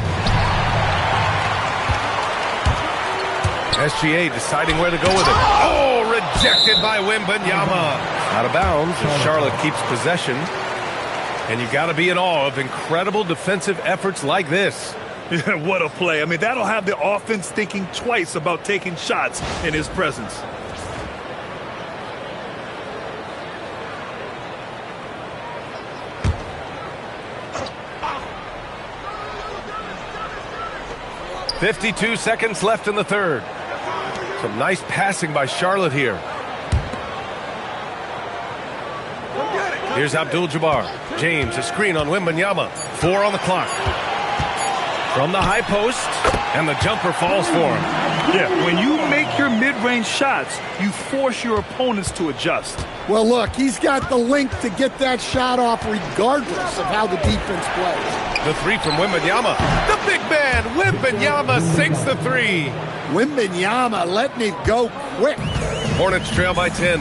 SGA deciding where to go with it. Oh, rejected by Wembanyama. Out of bounds as Charlotte keeps possession. And you got to be in awe of incredible defensive efforts like this. Yeah, what a play. I mean, that'll have the offense thinking twice about taking shots in his presence. .52 seconds left in the third. Some nice passing by Charlotte here. Here's Abdul-Jabbar. James, a screen on Wembanyama. 4 on the clock. From the high post, and the jumper falls for him. Yeah, when you make your mid-range shots, you force your opponents to adjust. Well, look, he's got the length to get that shot off regardless of how the defense plays. The three from Wembanyama. The big man, Wembanyama, sinks the three. Wembanyama letting it go quick. Hornets trail by 10.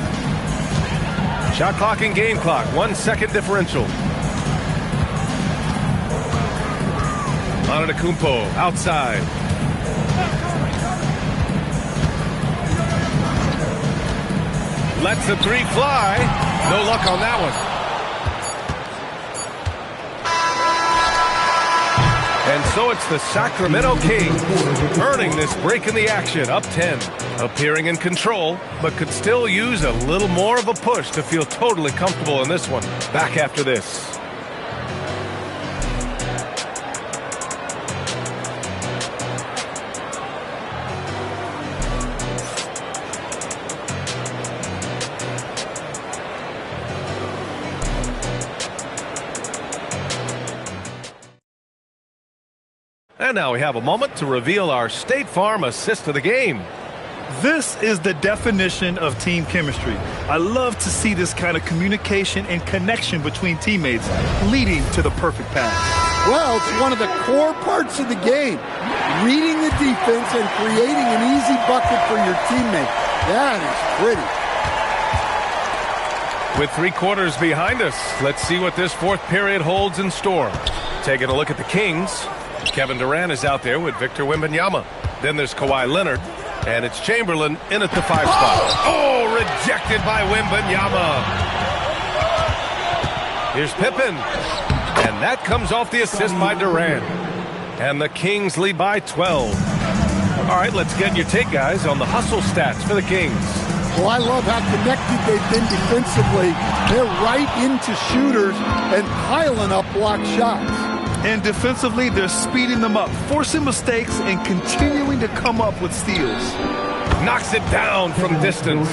Shot clock and game clock, 1 second differential. Antetokounmpo outside. Lets the three fly. No luck on that one. And so it's the Sacramento Kings earning this break in the action, up 10. Appearing in control, but could still use a little more of a push to feel totally comfortable in this one. Back after this. And now we have a moment to reveal our State Farm assist of the game. This is the definition of team chemistry. I love to see this kind of communication and connection between teammates leading to the perfect pass. Well, it's one of the core parts of the game. Reading the defense and creating an easy bucket for your teammate. That is pretty. With 3 quarters behind us, let's see what this fourth period holds in store. Taking a look at the Kings. Kevin Durant is out there with Victor Wembanyama. Then there's Kawhi Leonard, and it's Chamberlain in at the 5 spot. Oh, rejected by Wembanyama. Here's Pippen, and that comes off the assist by Durant. And the Kings lead by 12. All right, let's get your take, guys, on the hustle stats for the Kings. Well, I love how connected they've been defensively. They're right into shooters and piling up block shots. And defensively, they're speeding them up, forcing mistakes, and continuing to come up with steals. Knocks it down from distance.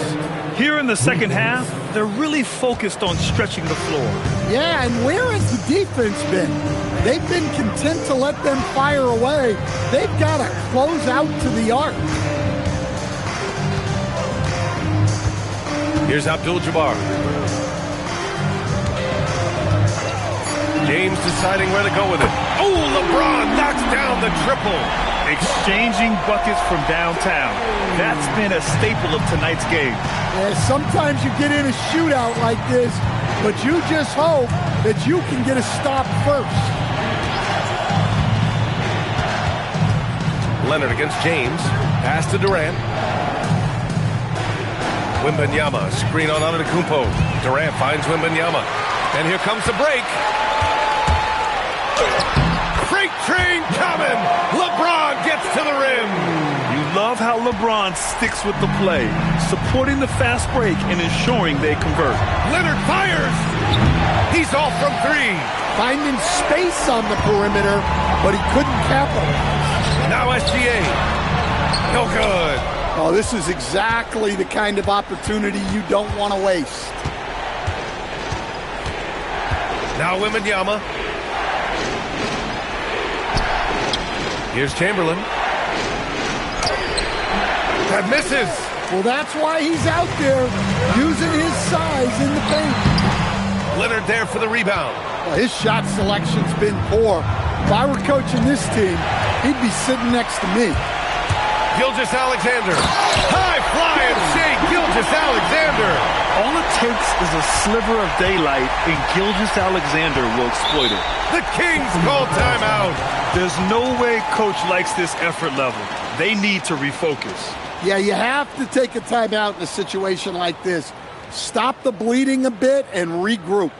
Here in the second half, they're really focused on stretching the floor. Yeah, and where has the defense been? They've been content to let them fire away. They've got to close out to the arc. Here's Abdul-Jabbar. James deciding where to go with it. Oh, LeBron knocks down the triple. Exchanging buckets from downtown. That's been a staple of tonight's game. Yeah, sometimes you get in a shootout like this, but you just hope that you can get a stop first. Leonard against James. Pass to Durant. Wembanyama, screen on Antetokounmpo. Durant finds Wembanyama. And here comes the break. Freight train coming. LeBron gets to the rim. You love how LeBron sticks with the play, supporting the fast break and ensuring they convert. Leonard fires. He's off from 3. Finding space on the perimeter, but he couldn't capitalize. Now SGA. No good. Oh, this is exactly the kind of opportunity you don't want to waste. Now Wembanyama. Here's Chamberlain. That misses. Well, that's why he's out there using his size in the paint. Leonard there for the rebound. Well, his shot selection's been poor. If I were coaching this team, he'd be sitting next to me. Gilgeous-Alexander. High flying Shai Gilgeous-Alexander. All it takes is a sliver of daylight, and Gilgeous-Alexander will exploit it. The Kings call timeout. There's no way coach likes this effort level. They need to refocus. Yeah, you have to take a timeout in a situation like this. Stop the bleeding a bit and regroup.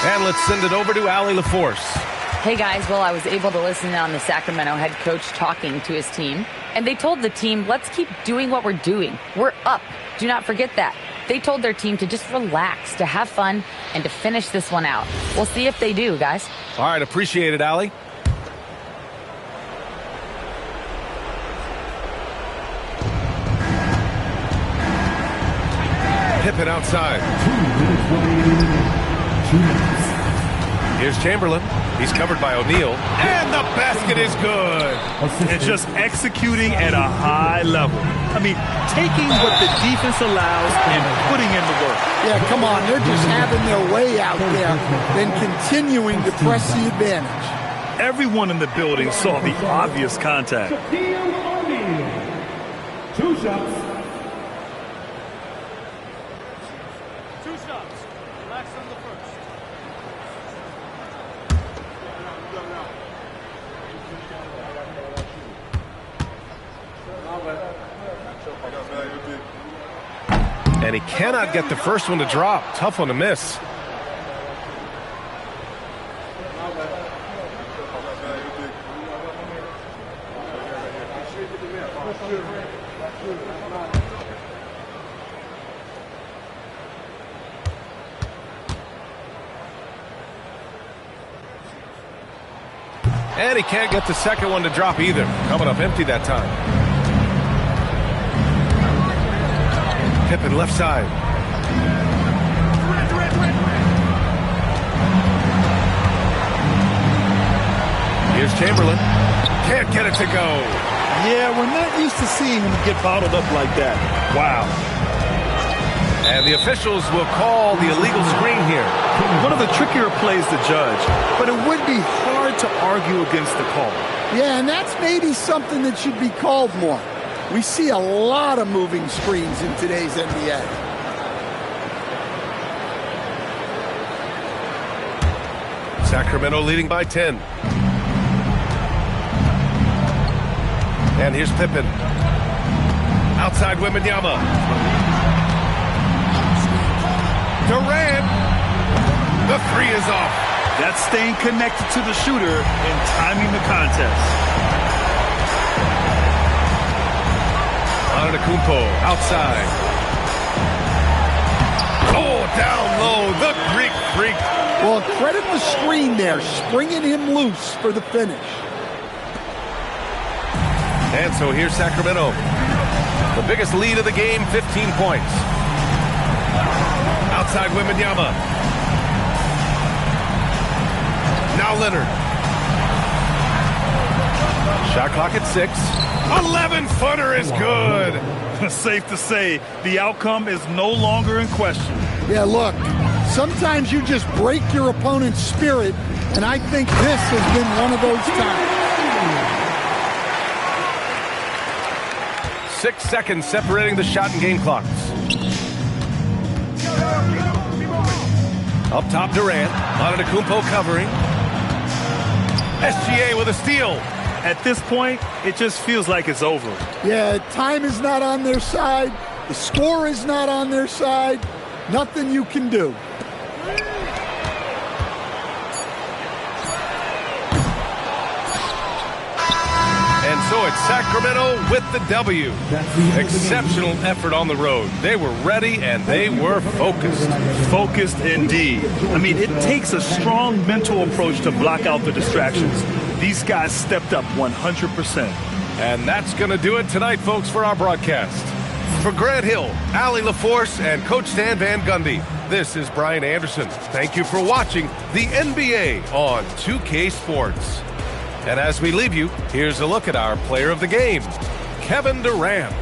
And let's send it over to Allie LaForce. Hey guys, well, I was able to listen on the Sacramento head coach talking to his team, and they told the team, let's keep doing what we're doing. We're up. Do not forget that. They told their team to just relax, to have fun, and to finish this one out. We'll see if they do, guys. All right, appreciate it, Allie. Pippen outside. Here's Chamberlain. He's covered by O'Neal. And the basket is good. And just executing at a high level. I mean, taking what the defense allows and putting in the work. Yeah, come on. They're just having their way out there, then continuing to press the advantage. Everyone in the building saw the obvious contact. Two shots. Relax on the first. And he cannot get the first one to drop. Tough one to miss. And he can't get the second one to drop either. Coming up empty that time. Pippen left side. Here's Chamberlain. Can't get it to go. Yeah, we're not used to seeing him get bottled up like that. Wow. And the officials will call the illegal screen here. One of the trickier plays to judge, but it would be hard to argue against the call. Yeah, and that's maybe something that should be called more. We see a lot of moving screens in today's NBA. Sacramento leading by 10. And here's Pippen. Outside Wembanyama. Durant. The three is off. That's staying connected to the shooter and timing the contest. Antetokounmpo outside. Oh, down low, the Greek freak. Well, credit the screen there, springing him loose for the finish. And so here's Sacramento. The biggest lead of the game, 15 points. Outside Wembanyama. Now Leonard. Shot clock at 6. 11-footer is good. Safe to say, the outcome is no longer in question. Yeah, look, sometimes you just break your opponent's spirit, and I think this has been one of those times. 6 seconds separating the shot and game clocks. Up top, Durant. Antetokounmpo covering. SGA with a steal. At this point, it just feels like it's over. Yeah, time is not on their side. The score is not on their side. Nothing you can do. it's Sacramento with the W. Exceptional effort on the road. They were ready and they were focused. Focused indeed. I mean, it takes a strong mental approach to block out the distractions. These guys stepped up 100%. And that's going to do it tonight, folks, for our broadcast. For Grant Hill, Allie LaForce, and Coach Stan Van Gundy, this is Brian Anderson. Thank you for watching the NBA on 2K Sports. And as we leave you, here's a look at our player of the game, Kevin Durant.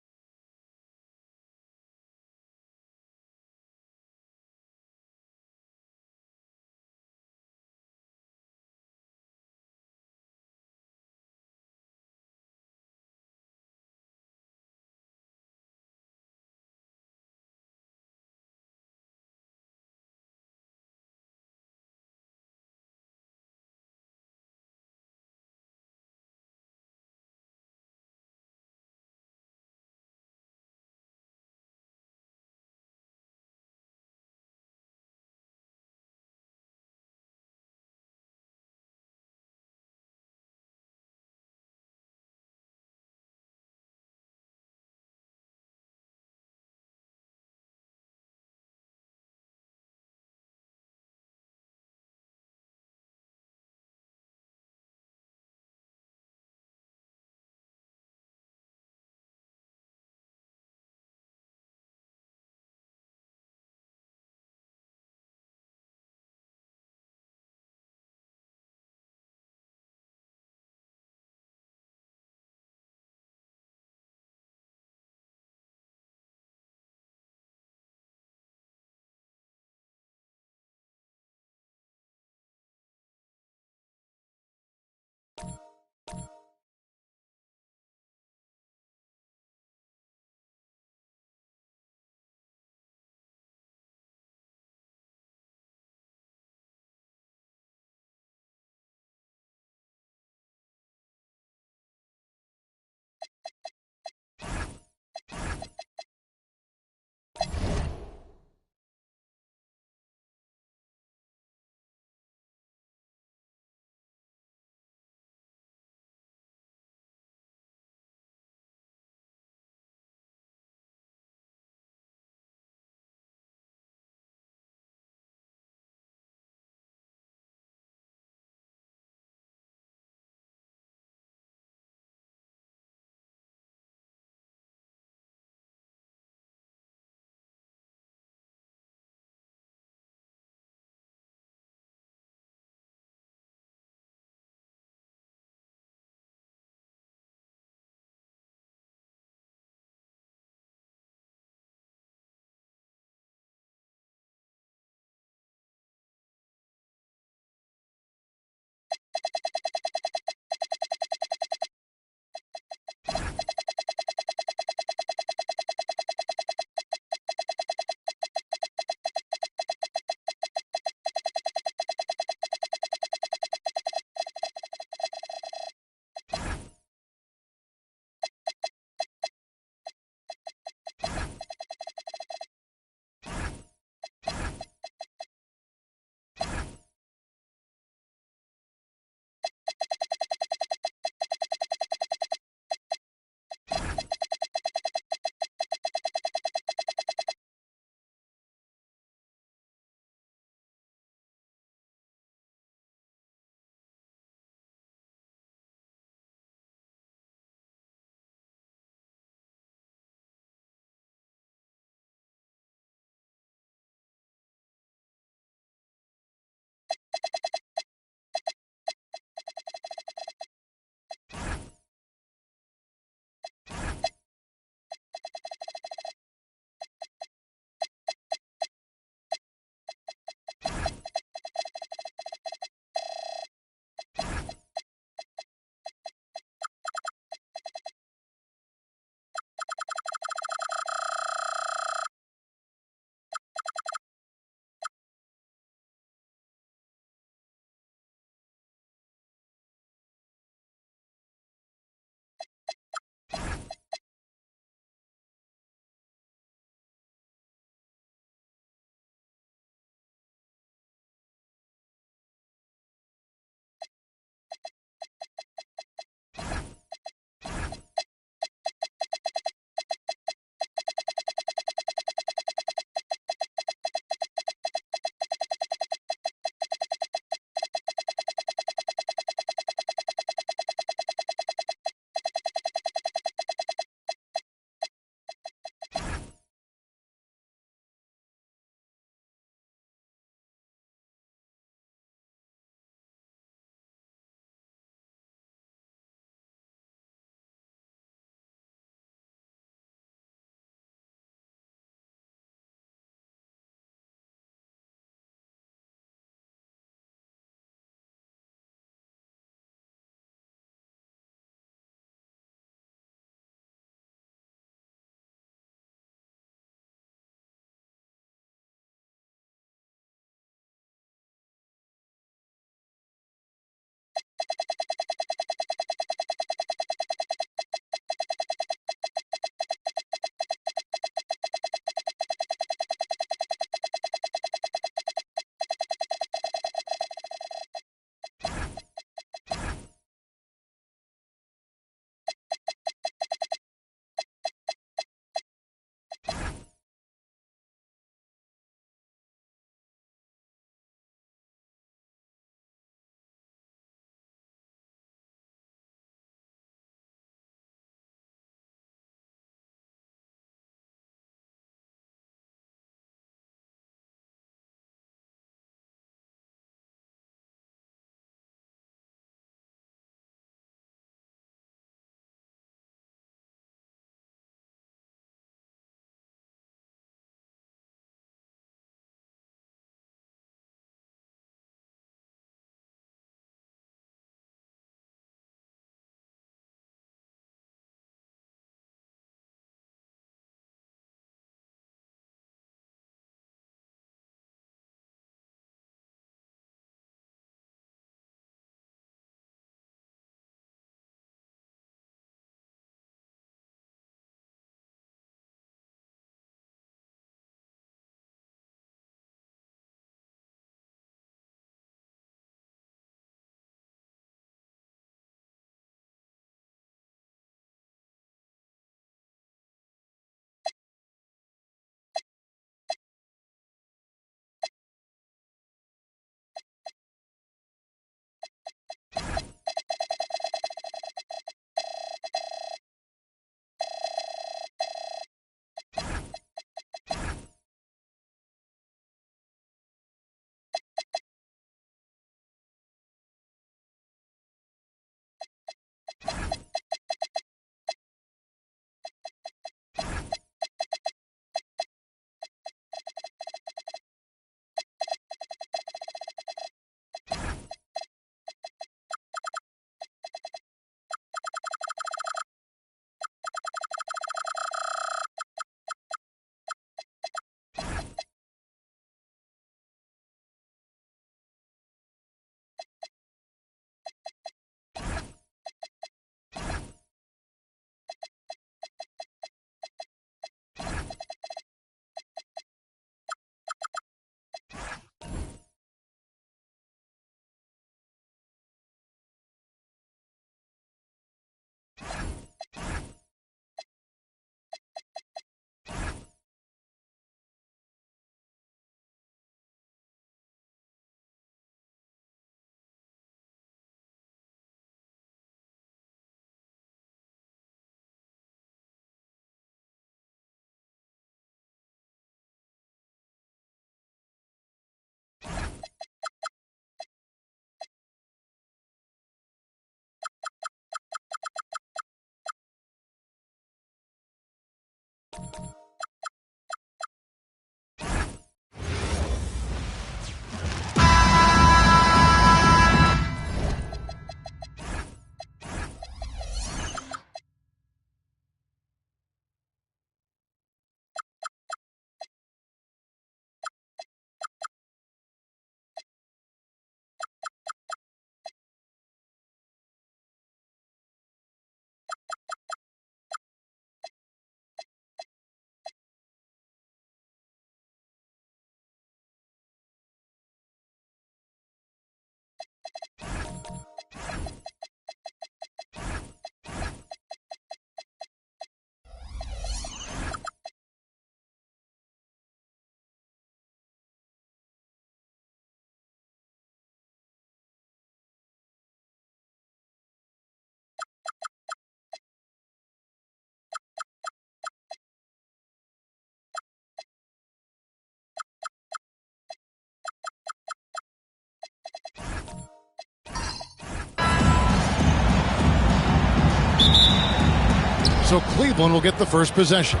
So Cleveland will get the first possession.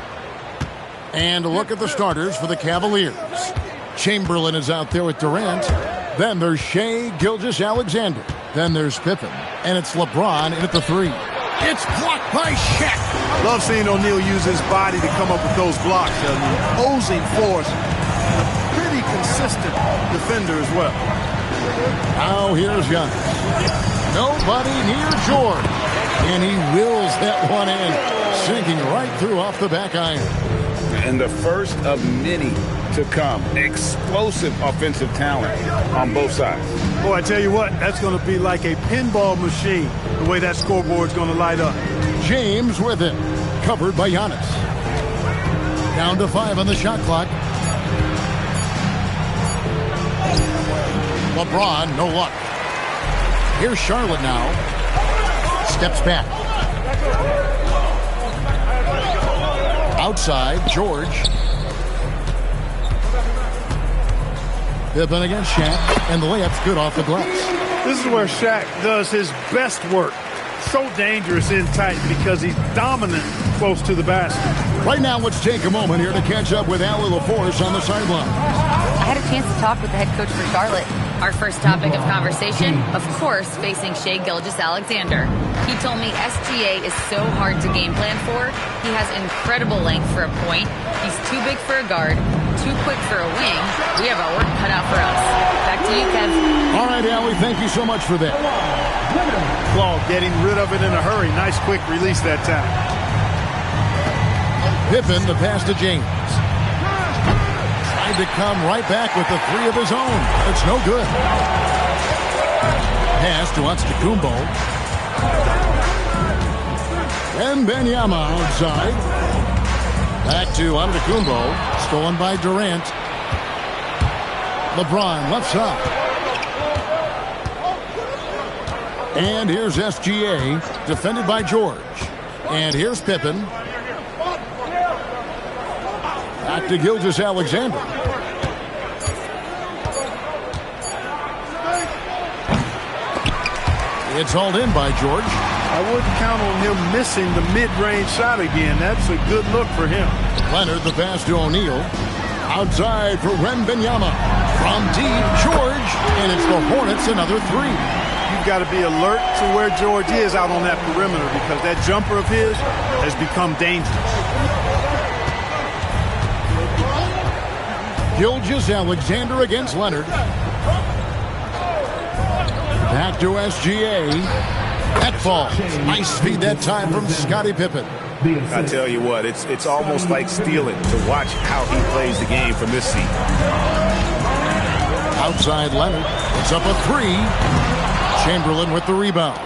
And look at the starters for the Cavaliers. Chamberlain is out there with Durant. Then there's Shai Gilgeous-Alexander. Then there's Pippen. And it's LeBron in at the 3. It's blocked by Shaq. Love seeing O'Neal use his body to come up with those blocks. An opposing force. A pretty consistent defender as well. Now here's Giannis. Nobody near George. And he wills that one in. Sinking right through off the back iron. And the first of many to come. Explosive offensive talent on both sides. Boy, I tell you what, that's going to be like a pinball machine, the way that scoreboard's going to light up. James with it. Covered by Giannis. Down to 5 on the shot clock. LeBron, no luck. Here's Charlotte now. Steps back. Outside, George. Pippen against Shaq, and the layup's good off the glass. This is where Shaq does his best work. So dangerous in tight because he's dominant close to the basket. Right now, let's take a moment here to catch up with Allie LaForce on the sideline. I had a chance to talk with the head coach for Charlotte. Our first topic of conversation, of course, facing Shai Gilgeous-Alexander. He told me SGA is so hard to game plan for. He has incredible length for a point. He's too big for a guard, too quick for a wing. We have our work cut out for us. Back to you, Kev. All right, Allie, thank you so much for that. Claw getting rid of it in a hurry. Nice quick release that time. Pippen, the pass to James. Tried to come right back with the 3 of his own. It's no good. Pass to Antetokounmpo. Wembanyama outside. Back to Antetokounmpo. Stolen by Durant. LeBron left side. And here's SGA, defended by George. And here's Pippen. Back to Gilgeous-Alexander. It's hauled in by George. I wouldn't count on him missing the mid-range shot again. That's a good look for him. Leonard, the pass to O'Neal. Outside for Wembanyama. From deep, George. And it's the Hornets, another 3. You've got to be alert to where George is out on that perimeter because that jumper of his has become dangerous. Gilgeous-Alexander against Leonard. Back to SGA. That ball. Nice feed that time from Scottie Pippen. I tell you what, it's almost like stealing to watch how he plays the game from this seat. Outside Leonard. It's up a 3. Chamberlain with the rebound.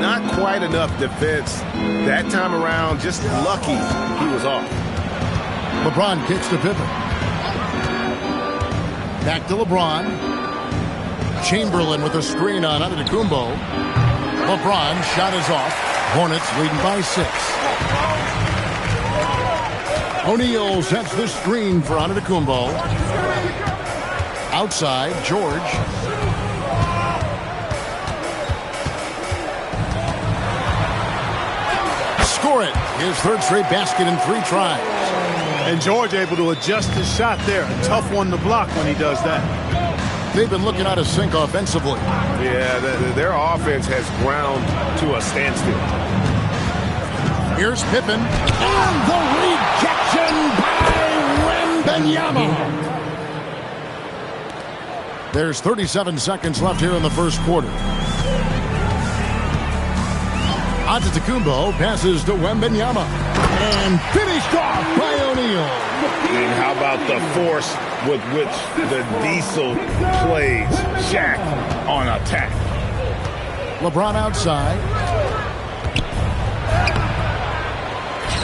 Not quite enough defense. That time around, just lucky he was off. LeBron kicks to Pippen. Back to LeBron. Chamberlain with a screen on Antetokounmpo. LeBron shot is off. Hornets leading by 6. O'Neal sets the screen for Antetokounmpo. Outside, George. Score it. His 3rd straight basket in 3 tries. And George able to adjust his shot there. A tough one to block when he does that. They've been looking out of sync offensively. Yeah, their offense has ground to a standstill. Here's Pippen. And the rejection by Wembanyama. There's 37 seconds left here in the first quarter. Antetokounmpo passes to Wembanyama. And finished off by O'Neal. And how about the force with which the Diesel plays Shaq on attack? LeBron outside.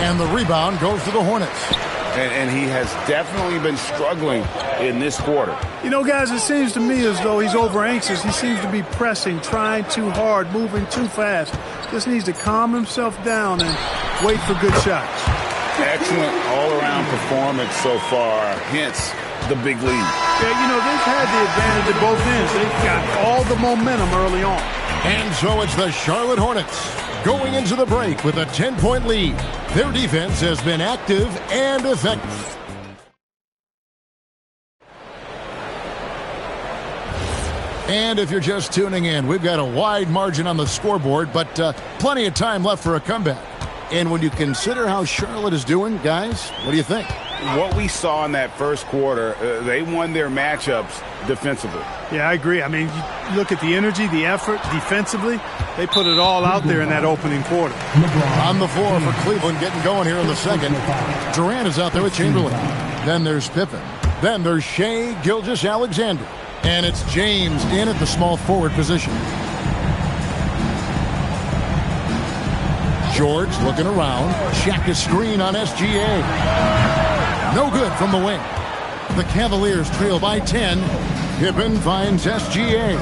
And the rebound goes to the Hornets. And he has definitely been struggling in this quarter. You know, guys, it seems to me as though he's over anxious. He seems to be pressing, trying too hard, moving too fast. Just needs to calm himself down and wait for good shots. Excellent all-around performance so far, hence the big lead. Yeah, you know, they've had the advantage at both ends. They've got all the momentum early on. And so it's the Charlotte Hornets going into the break with a 10-point lead. Their defense has been active and effective. And if you're just tuning in, we've got a wide margin on the scoreboard, but plenty of time left for a comeback. And when you consider how Charlotte is doing, guys, what do you think? What we saw in that first quarter, they won their matchups defensively. Yeah, I agree. I mean, you look at the energy, the effort defensively. They put it all out there in that opening quarter. On the floor for Cleveland, getting going here in the second. Durant is out there with Chamberlain. Then there's Pippen. Then there's Shai Gilgeous-Alexander. And it's James in at the small forward position. George looking around. Shaq a screen on SGA. No good from the wing. The Cavaliers trail by 10. Pippen finds SGA.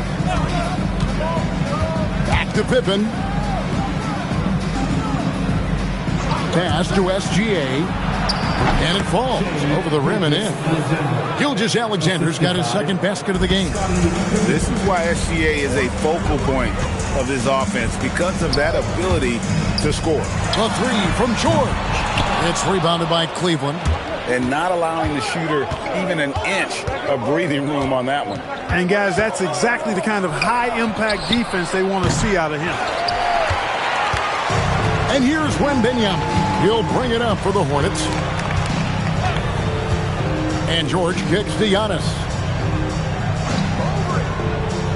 Back to Pippen. Pass to SGA. And it falls over the rim and in. Gilgeous-Alexander's got his second basket of the game. This is why SGA is a focal point of this offense, because of that ability to score. A three from George. It's rebounded by Cleveland. And not allowing the shooter even an inch of breathing room on that one. And, guys, that's exactly the kind of high-impact defense they want to see out of him. And here's Wembanyama. He'll bring it up for the Hornets. And George kicks to Giannis.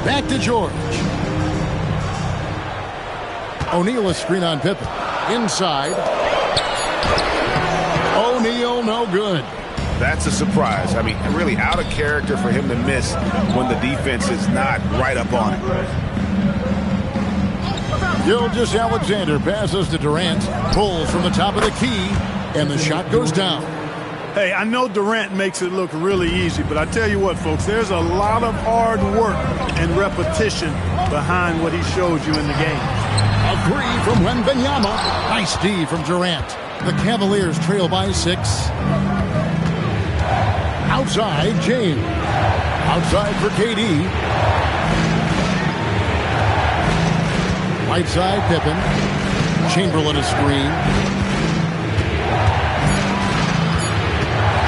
Back to George. O'Neal a screen on Pippen. Inside. O'Neal no good. That's a surprise. I mean, really out of character for him to miss when the defense is not right up on it. Gilgeous-Alexander passes to Durant. Pulls from the top of the key. And the shot goes down. Hey, I know Durant makes it look really easy, but I tell you what, folks, there's a lot of hard work and repetition behind what he showed you in the game. A three from Wembanyama. Nice D from Durant. The Cavaliers trail by 6. Outside, James. Outside for KD. Right side, Pippen. Chamberlain a screen.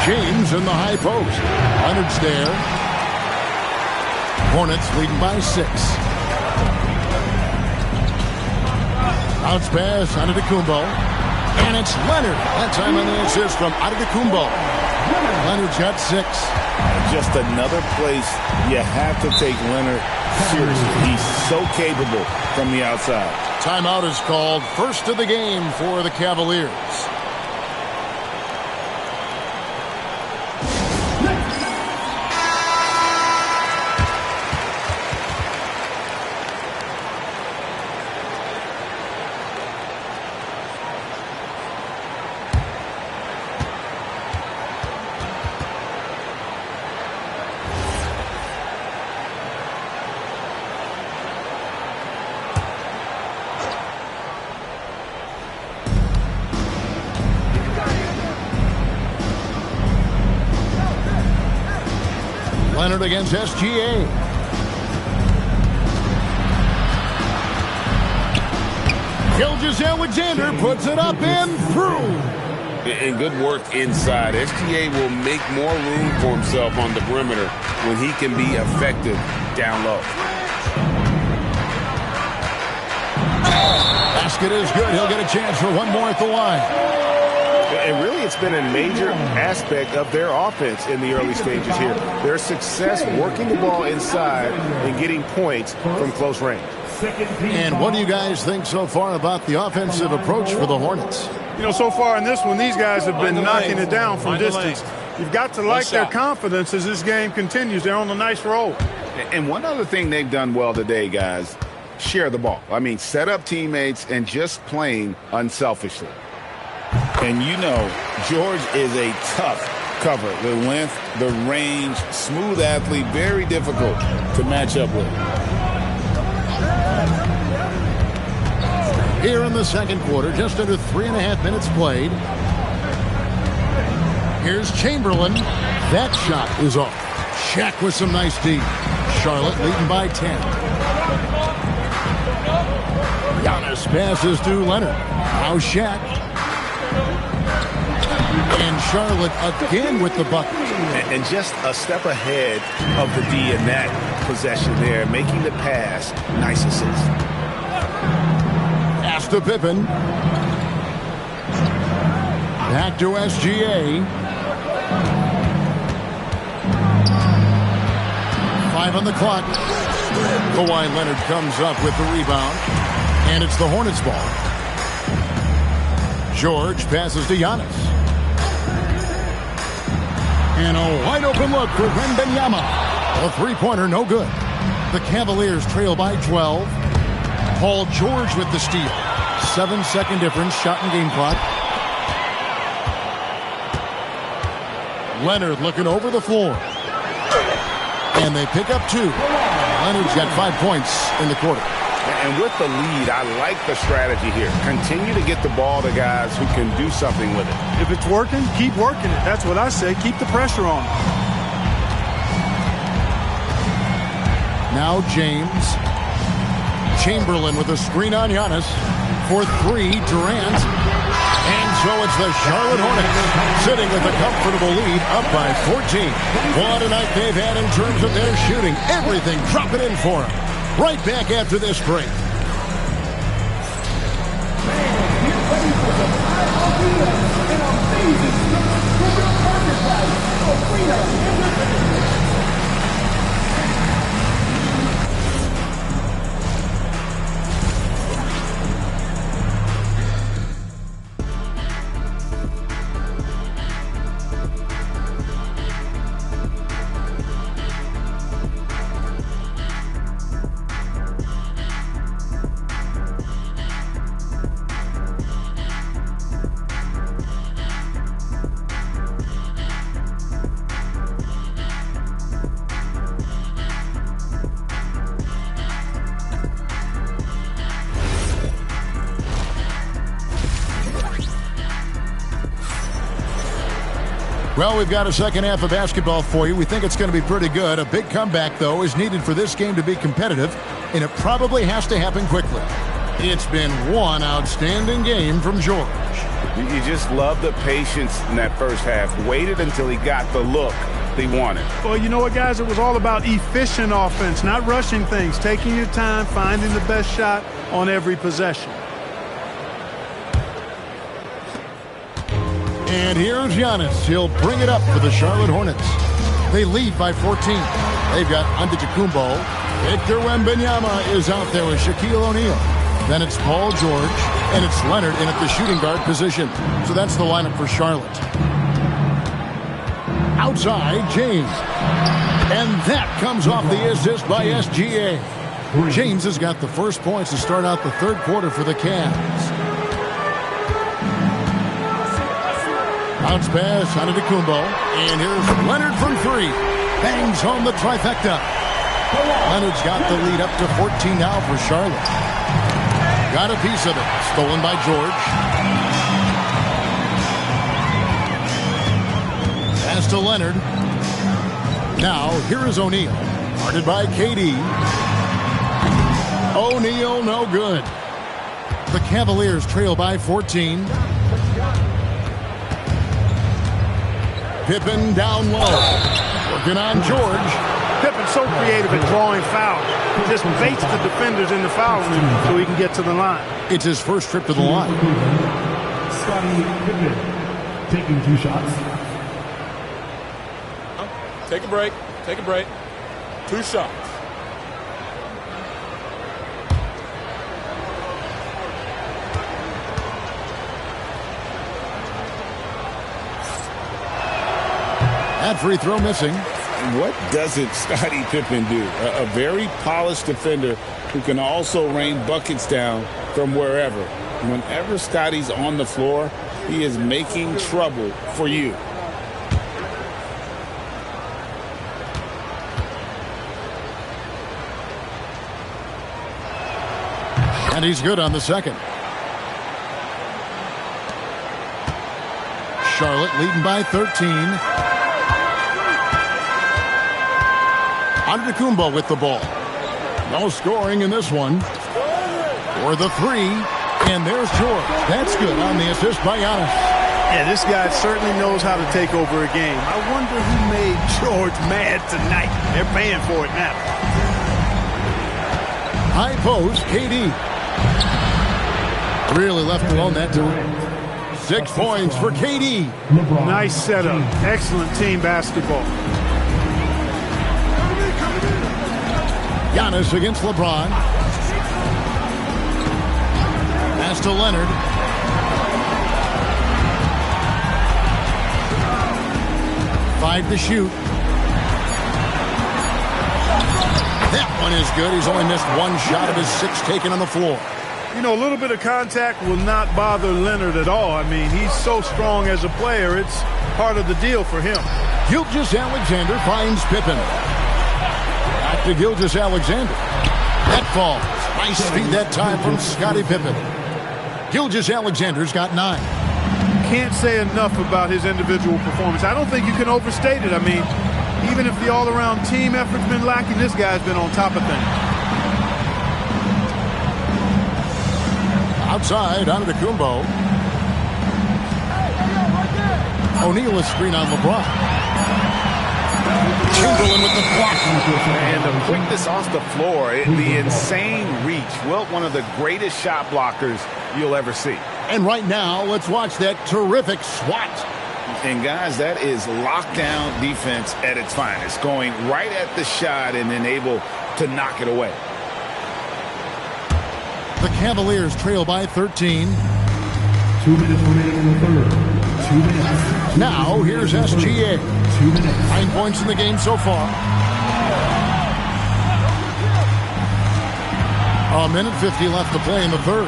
James in the high post. Leonard's there. Hornets leading by 6. Bounce pass, Antetokounmpo. And it's Leonard. That time on the assist from Antetokounmpo. Leonard's got 6. Just another place you have to take Leonard seriously. He's so capable from the outside. Timeout is called. First of the game for the Cavaliers. Leonard against SGA. Gilgeous-Alexander puts it up and through. And good work inside. SGA will make more room for himself on the perimeter when he can be effective down low. Basket is good. He'll get a chance for one more at the line. And really, it's been a major aspect of their offense in the early stages here. Their success working the ball inside and getting points from close range. And what do you guys think so far about the offensive approach for the Hornets? You know, so far in this one, these guys have been knocking it down from distance. You've got to like their confidence as this game continues. They're on a nice roll. And one other thing they've done well today, guys, share the ball. I mean, set up teammates and just playing unselfishly. And you know, George is a tough cover. The length, the range, smooth athlete, very difficult to match up with. Here in the second quarter, just under 3.5 minutes played. Here's Chamberlain. That shot is off. Shaq with some nice D. Charlotte leading by 10. Giannis This pass is to Leonard. Now Shaq. And Charlotte again with the bucket. And just a step ahead of the D in that possession there, making the pass. Nice assist. Pass to Pippen. Back to SGA. 5 on the clock. Kawhi Leonard comes up with the rebound. And it's the Hornets ball. George passes to Giannis. And a wide open look for Wembanyama. A three-pointer, no good. The Cavaliers trail by 12. Paul George with the steal. 7-second difference, shot and game clock. Leonard looking over the floor. And they pick up 2. Leonard's got 5 points in the quarter. And with the lead, I like the strategy here. Continue to get the ball to guys who can do something with it. If it's working, keep working it. That's what I say. Keep the pressure on. Now James. Chamberlain with a screen on Giannis. For 3, Durant. And so it's the Charlotte Hornets sitting with a comfortable lead up by 14. What a night they've had in terms of their shooting. Everything dropping in for them. Right back after this break. Well, we've got a second half of basketball for you. We think it's going to be pretty good. A big comeback, though, is needed for this game to be competitive, and it probably has to happen quickly. It's been one outstanding game from George. You just love the patience in that first half. Waited until he got the look they wanted. Well, you know what, guys? It was all about efficient offense, not rushing things, taking your time, finding the best shot on every possession. And here's Giannis. He'll bring it up for the Charlotte Hornets. They lead by 14. They've got Antetokounmpo. Victor Wembanyama is out there with Shaquille O'Neal. Then it's Paul George, and it's Leonard in at the shooting guard position. So that's the lineup for Charlotte. Outside, James. And that comes off the assist by SGA. James has got the first points to start out the third quarter for the Cavs. Bounce pass, Antetokounmpo. And here's Leonard from 3. Bangs home the trifecta. Leonard's got the lead up to 14 now for Charlotte. Got a piece of it. Stolen by George. Pass to Leonard. Now, here is O'Neal. Guarded by KD. O'Neal, no good. The Cavaliers trail by 14. Pippen down low. Working on George. Pippen's so creative at drawing fouls. He just baits the defenders in the foul room so he can get to the line. It's his first trip to the line. Scottie Pippen taking 2 shots. Take a break. Take a break. 2 shots. That free throw missing. What doesn't Scottie Pippen do? A very polished defender who can also rain buckets down from wherever. Whenever Scottie's on the floor, he is making trouble for you. And he's good on the second. Charlotte leading by 13. Antetokounmpo with the ball. No scoring in this one. For the three, and there's George. That's good on the assist by Giannis. Yeah, this guy certainly knows how to take over a game. I wonder who made George mad tonight. They're paying for it now. High post, KD. Really left alone that time. 6 points for KD. Nice setup. Excellent team basketball. Giannis against LeBron. Pass to Leonard. Five to shoot. That one is good. He's only missed one shot of his 6 taken on the floor. You know, a little bit of contact will not bother Leonard at all. I mean, he's so strong as a player. It's part of the deal for him. Gilgeous-Alexander finds Pippen. Back to Gilgeous-Alexander. That falls. Nice feed that time from Scottie Pippen. Gilgeous-Alexander's got 9. Can't say enough about his individual performance. I don't think you can overstate it. I mean, even if the all-around team effort's been lacking, this guy's been on top of things. Outside, Antetokounmpo. O'Neal is screen on LeBron. Chamberlain with the block. And the quickness off the floor, the insane reach. Well, one of the greatest shot blockers you'll ever see. And right now, let's watch that terrific swat. And guys, that is lockdown defense at its finest. Going right at the shot and then able to knock it away. The Cavaliers trail by 13. 2 minutes remaining in the third. 2 minutes. Now, here's SGA. 2 minutes. 9 points in the game so far. 1:50 left to play in the third.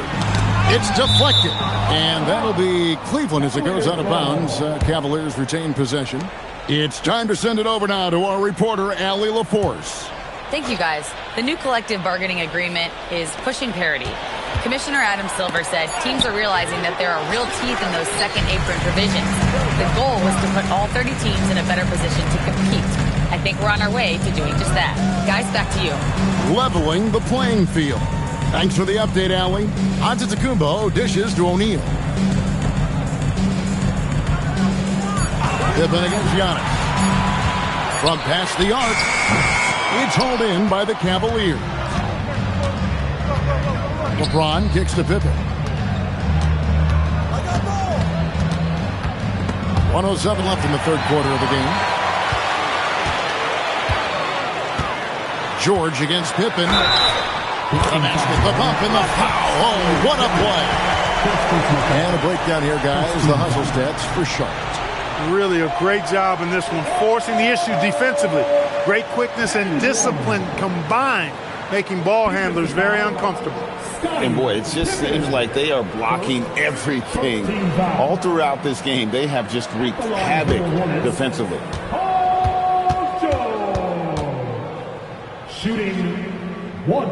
It's deflected. And that'll be Cleveland as it goes out of bounds. Cavaliers retain possession. It's time to send it over now to our reporter, Allie LaForce. Thank you, guys. The new collective bargaining agreement is pushing parity. Commissioner Adam Silver said teams are realizing that there are real teeth in those second apron provisions. The goal was to put all 30 teams in a better position to compete. I think we're on our way to doing just that. Guys, back to you. Leveling the playing field. Thanks for the update, Allie. Antetokounmpo dishes to O'Neal. Pippen against Giannis. From past the arc. It's hauled in by the Cavaliers. LeBron kicks to Pippen. 1:07 left in the third quarter of the game. George against Pippen. The basket, the bump, and the foul. Oh, what a play. And a breakdown here, guys. The hustle stats for Charlotte. Really a great job in this one, forcing the issue defensively. Great quickness and discipline combined, making ball handlers very uncomfortable. And boy, it just seems like they are blocking everything. All throughout this game, they have just wreaked havoc defensively. Shooting 1.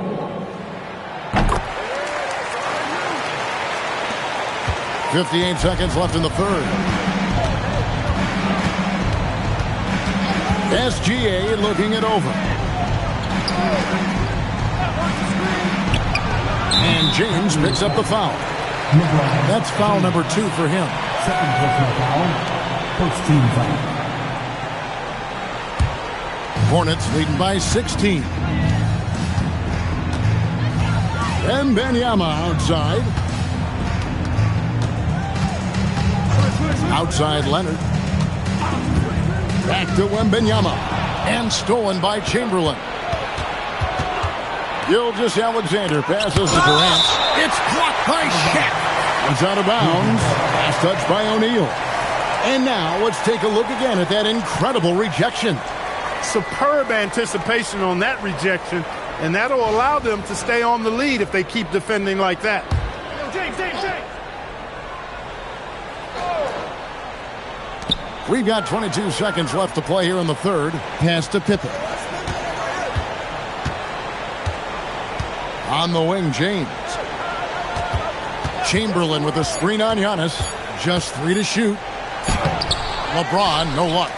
58 seconds left in the third. SGA looking it over. And James picks up the foul. That's foul number 2 for him. Second personal foul. First team foul. Hornets leading by 16. And Wembanyama outside. Outside Leonard. Back to Wembanyama. And stolen by Chamberlain. Gilgeous-Alexander passes to Durant. It's blocked by Shaq. It's out of bounds. Last touch by O'Neal. And now let's take a look again at that incredible rejection. Superb anticipation on that rejection, and that'll allow them to stay on the lead if they keep defending like that. We've got 22 seconds left to play here in the third. Pass to Pippen. On the wing, James. Chamberlain with a screen on Giannis. Just 3 to shoot. LeBron, no luck.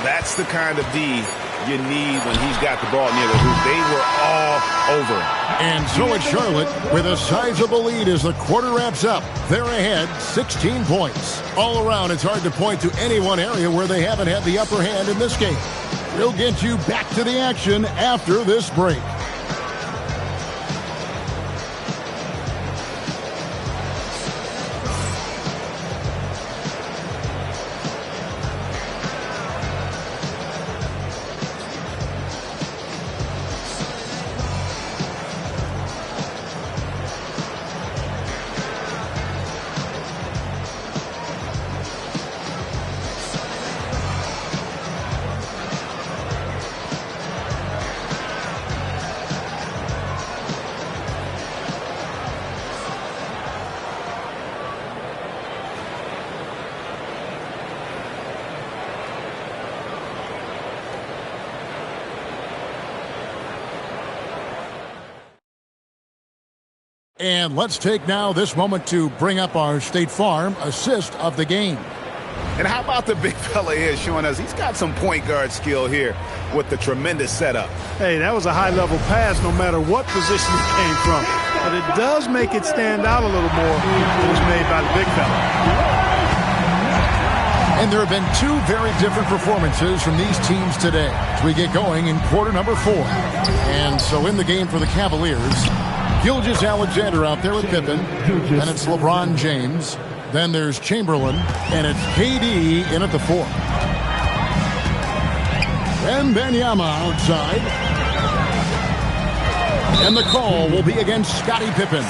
That's the kind of D you need when he's got the ball near the hoop. They were all over him. And so it's Charlotte with a sizable lead as the quarter wraps up. They're ahead 16 points. All around, it's hard to point to any one area where they haven't had the upper hand in this game. We'll get you back to the action after this break. And let's take now this moment to bring up our State Farm assist of the game. And how about the big fella here showing us he's got some point guard skill here with the tremendous setup. Hey, that was a high-level pass no matter what position it came from. But it does make it stand out a little more when it was made by the big fella. And there have been two very different performances from these teams today as we get going in quarter number 4. And so in the game for the Cavaliers, Gilgeous-Alexander out there with Pippen. Then it's LeBron James. Then there's Chamberlain. And it's KD in at the 4. Wembanyama outside. And the call will be against Scottie Pippen.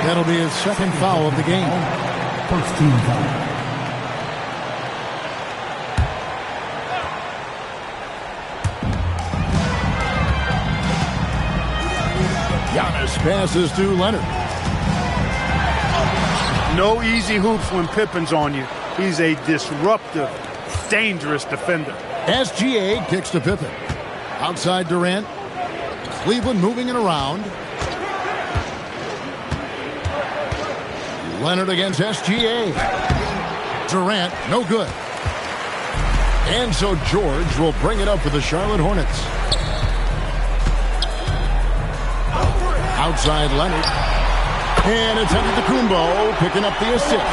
That'll be his second foul of the game. First team foul. Giannis passes to Leonard. No easy hoops when Pippen's on you. He's a disruptive, dangerous defender. SGA kicks to Pippen. Outside Durant. Cleveland moving it around. Leonard against SGA. Durant, no good. And so George will bring it up for the Charlotte Hornets. Outside Leonard. And it's Antetokounmpo picking up the assist.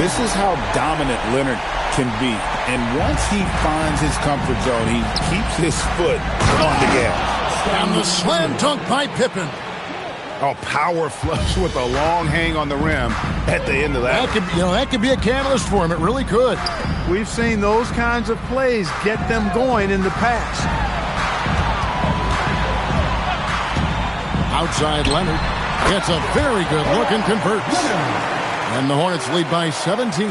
This is how dominant Leonard can be. And once he finds his comfort zone, he keeps his foot on the gas. And the slam dunk by Pippen. Oh, power flush with a long hang on the rim at the end of that. That could be a catalyst for him. It really could. We've seen those kinds of plays get them going in the past. Outside Leonard. Gets a very good look and converts. And the Hornets lead by 17.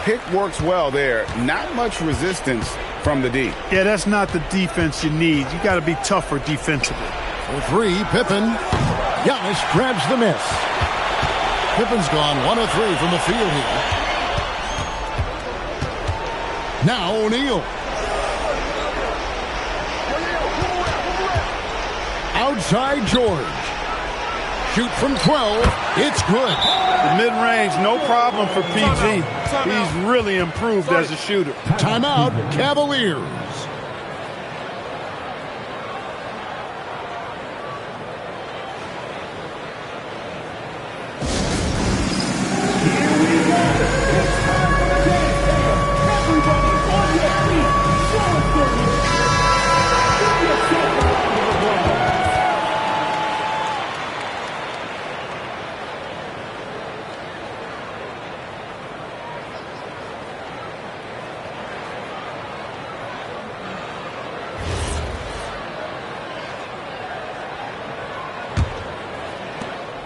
Pick works well there. Not much resistance from the D. Yeah, that's not the defense you need. You got to be tougher defensively. For 3, Pippen. Giannis grabs the miss. Pippen's gone 1 of 3 from the field here. Now O'Neal. Outside George. Shoot from 12. It's good. The mid-range, no problem for PG. He's really improved as a shooter. Timeout, Cavaliers.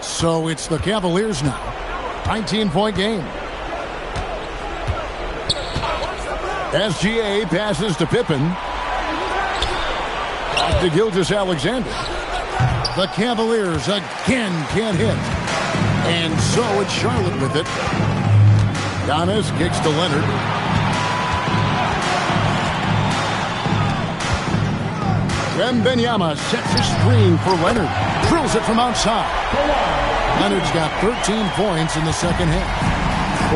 So it's the Cavaliers now. 19-point game. SGA passes to Pippen. Off to Gilgeous-Alexander. The Cavaliers again can't hit. And so it's Charlotte with it. Giannis kicks to Leonard. Wembanyama sets a screen for Leonard. Drills it from outside. Leonard's got 13 points in the second half.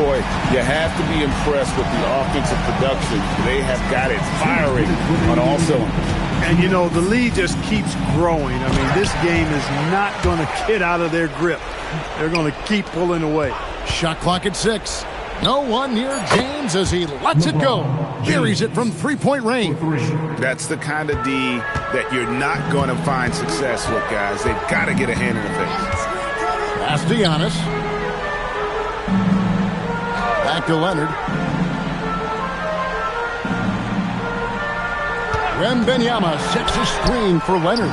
Boy, you have to be impressed with the offensive production. They have got it firing on all cylinders. And, you know, the lead just keeps growing. I mean, this game is not going to get out of their grip. They're going to keep pulling away. Shot clock at 6. No one near James as he lets it go. Buries it from three-point range. That's the kind of D that you're not going to find success with, guys. They've got to get a hand in the face. Pass to Giannis. Back to Leonard. Wembanyama sets a screen for Leonard.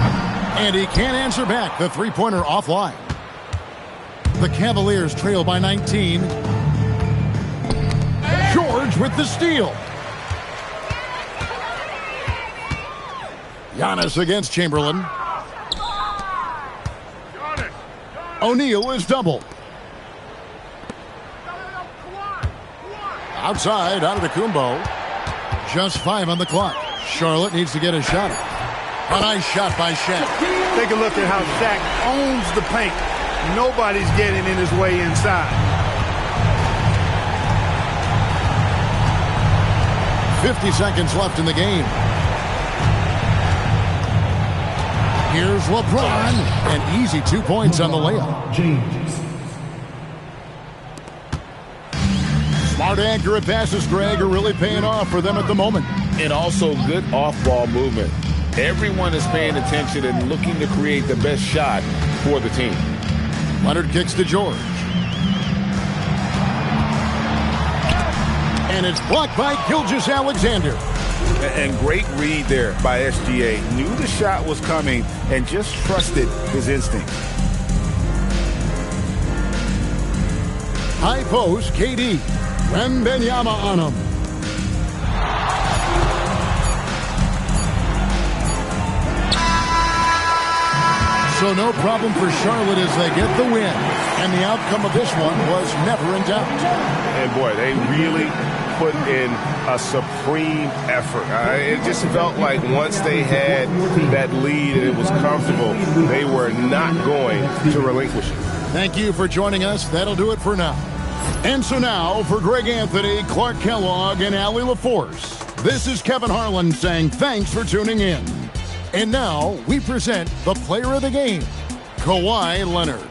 And he can't answer back. The three-pointer offline. The Cavaliers trail by 19. George with the steal. Giannis against Chamberlain. O'Neal is doubled. Outside, Antetokounmpo. Just 5 on the clock. Charlotte needs to get a shot. A nice shot by Shaq. Take a look at how Shaq owns the paint. Nobody's getting in his way inside. 50 seconds left in the game. Here's LeBron. An easy 2 points on the layup. Smart, accurate passes, Greg, are really paying off for them at the moment. And also good off-ball movement. Everyone is paying attention and looking to create the best shot for the team. Leonard kicks to George. And it's blocked by Gilgeous-Alexander. And great read there by SGA. Knew the shot was coming and just trusted his instinct. High post, KD. Wembanyama on him. So no problem for Charlotte as they get the win. And the outcome of this one was never in doubt. And boy, they really put in a supreme effort. It just felt like once they had that lead and it was comfortable, they were not going to relinquish it. Thank you for joining us. That'll do it for now. And so now, for Greg Anthony, Clark Kellogg, and Allie LaForce, this is Kevin Harlan saying thanks for tuning in. And now, we present the player of the game, Kawhi Leonard.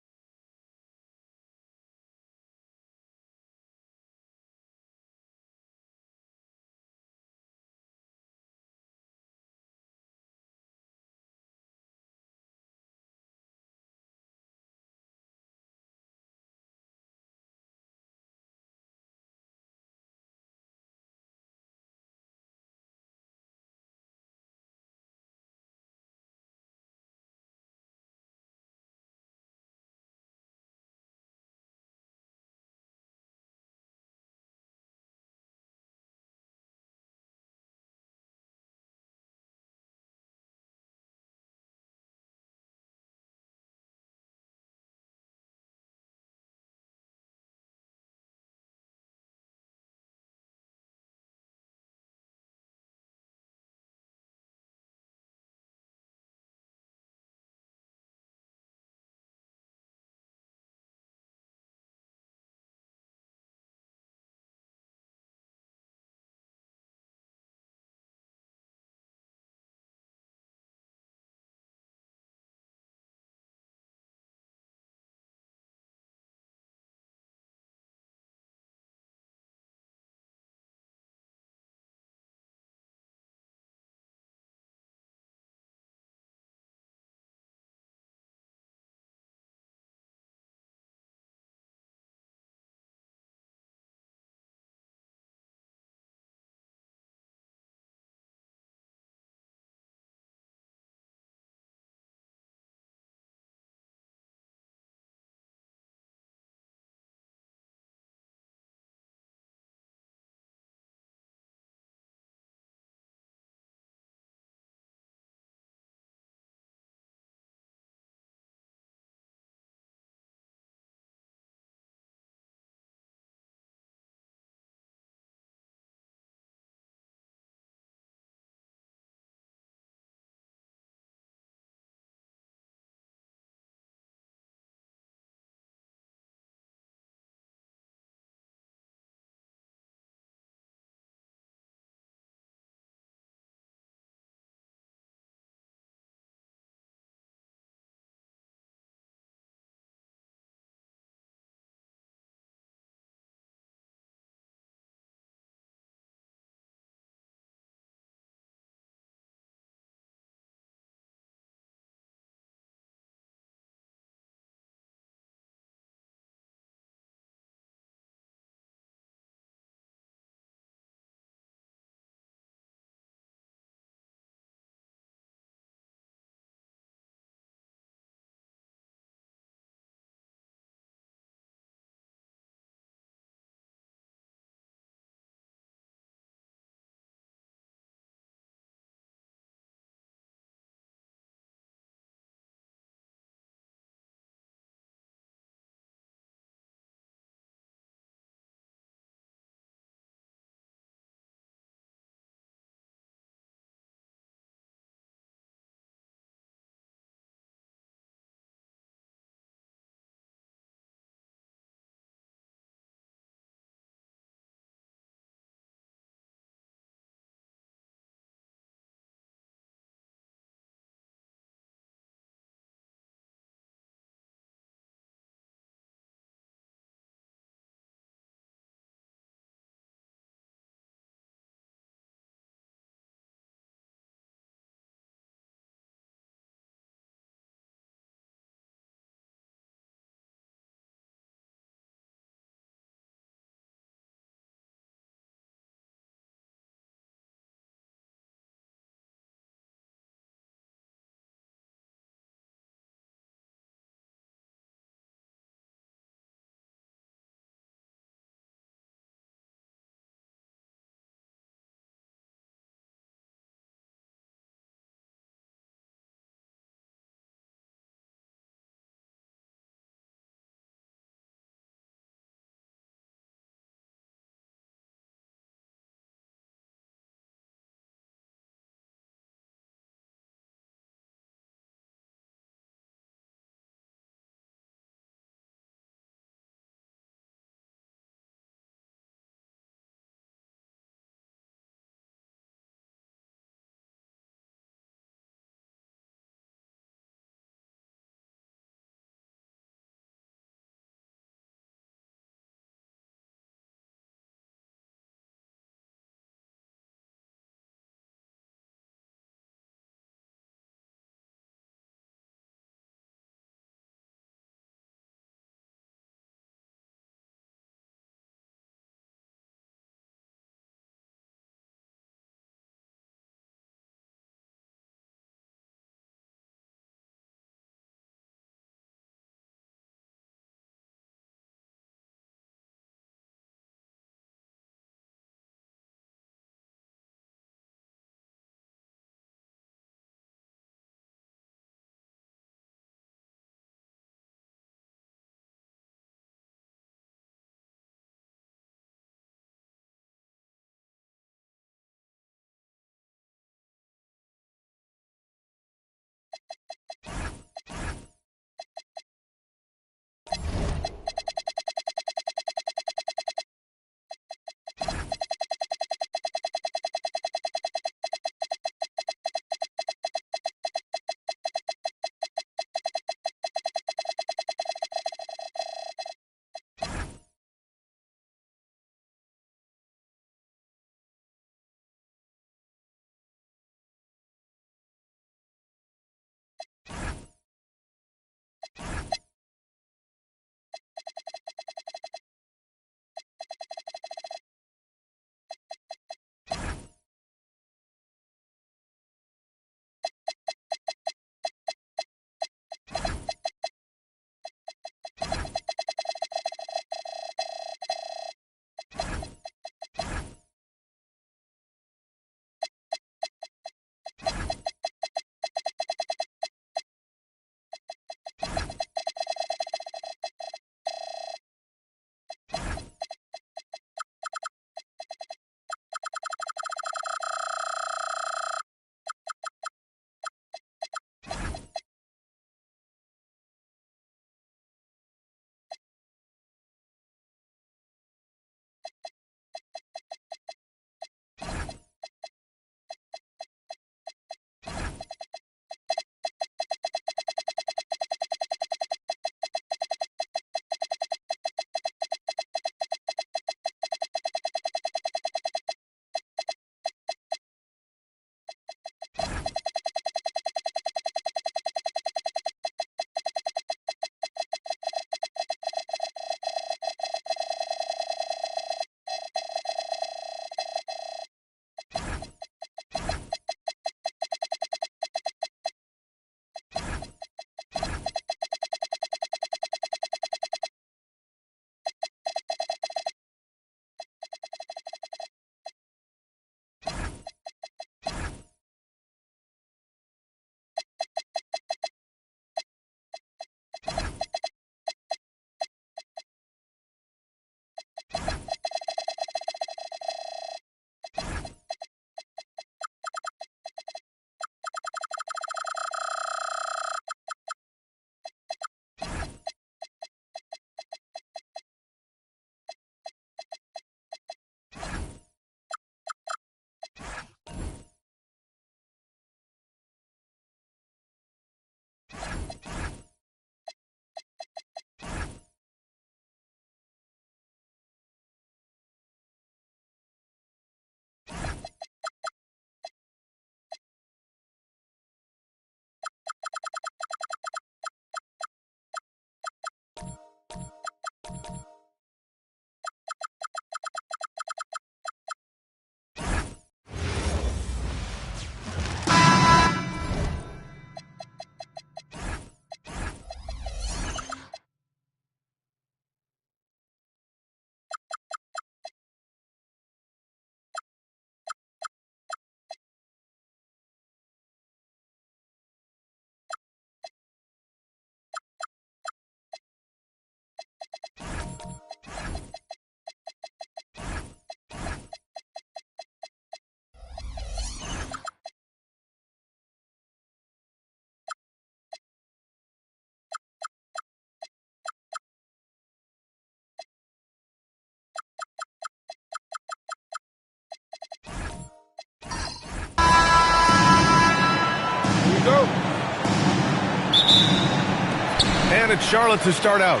And it's Charlotte to start out.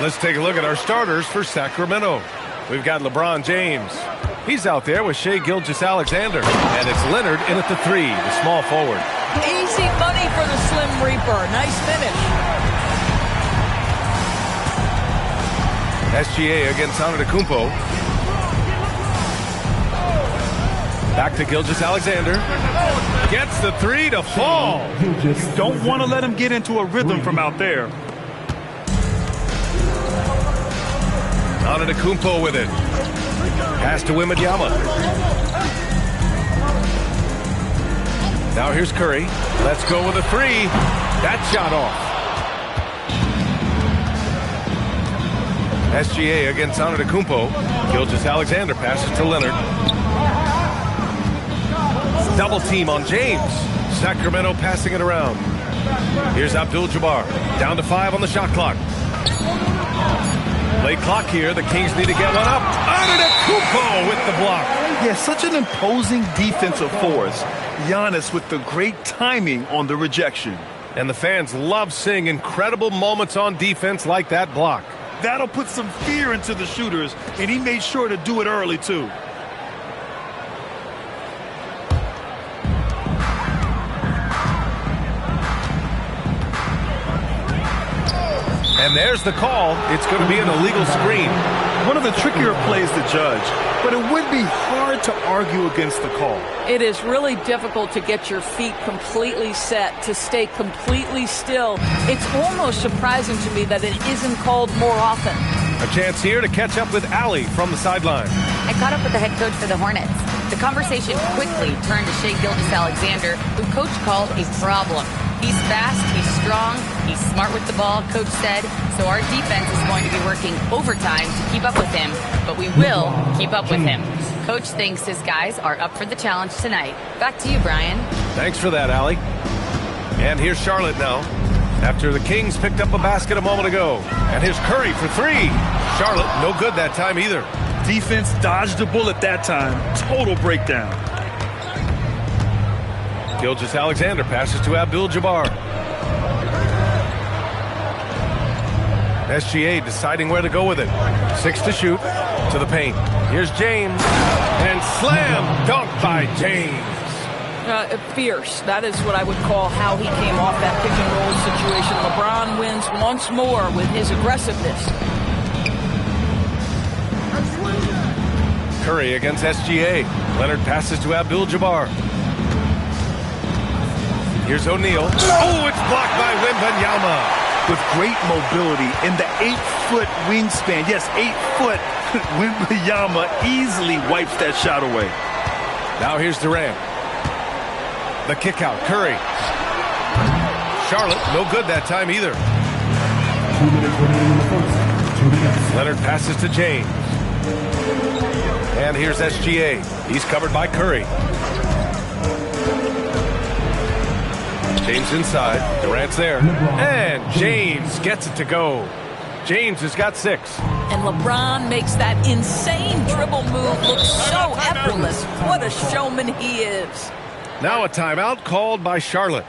Let's take a look at our starters for Sacramento. We've got LeBron James. He's out there with Shai Gilgeous-Alexander. And it's Leonard in at the 3, the small forward. Easy money for the Slim Reaper. Nice finish. SGA against Antetokounmpo. Back to Gilgeous-Alexander. Gets the 3 to fall. Don't want to let him get into a rhythm from out there. Antetokounmpo with it. Pass to Wembanyama. Now here's Curry. Let's go with a 3. That shot off. SGA against Antetokounmpo. Gilgeous-Alexander passes to Leonard. Double team on James. Sacramento passing it around. Here's Abdul-Jabbar. Down to 5 on the shot clock. Late clock here. The Kings need to get one up. Antetokounmpo with the block. Yeah, such an imposing defensive force. Giannis with the great timing on the rejection. And the fans love seeing incredible moments on defense like that block. That'll put some fear into the shooters, and he made sure to do it early, too. And there's the call. It's going to be an illegal screen. One of the trickier plays to judge, but it would be hard to argue against the call. It is really difficult to get your feet completely set, to stay completely still. It's almost surprising to me that it isn't called more often. A chance here to catch up with Allie from the sideline. I caught up with the head coach for the Hornets. The conversation quickly turned to Shai Gilgeous-Alexander, who coach called a problem. He's fast, he's strong, he's smart with the ball, coach said, so our defense is going to be working overtime to keep up with him, but we will keep up with him. Coach thinks his guys are up for the challenge tonight. Back to you, Brian. Thanks for that, Allie. And here's Charlotte now, after the Kings picked up a basket a moment ago. And here's Curry for three. Charlotte, no good that time either. Defense dodged a bullet that time. Total breakdown. Gilgeous-Alexander passes to Abdul-Jabbar. SGA deciding where to go with it. 6 to shoot. To the paint. Here's James. And slam dunk by James. Fierce. That is what I would call how he came off that pick and roll situation. LeBron wins once more with his aggressiveness. Curry against SGA. Leonard passes to Abdul-Jabbar. Here's O'Neal. Oh, it's blocked by Wembanyama. With great mobility in the 8-foot wingspan. Yes, 8 foot. Wembanyama easily wipes that shot away. Now here's Durant. The kick out. Curry. Charlotte, no good that time either. 2 minutes remaining in the first. 2 minutes. Leonard passes to James. And here's SGA. He's covered by Curry. James inside. Durant's there. And James gets it to go. James has got 6. And LeBron makes that insane dribble move look so effortless. What a showman he is. Now a timeout called by Charlotte.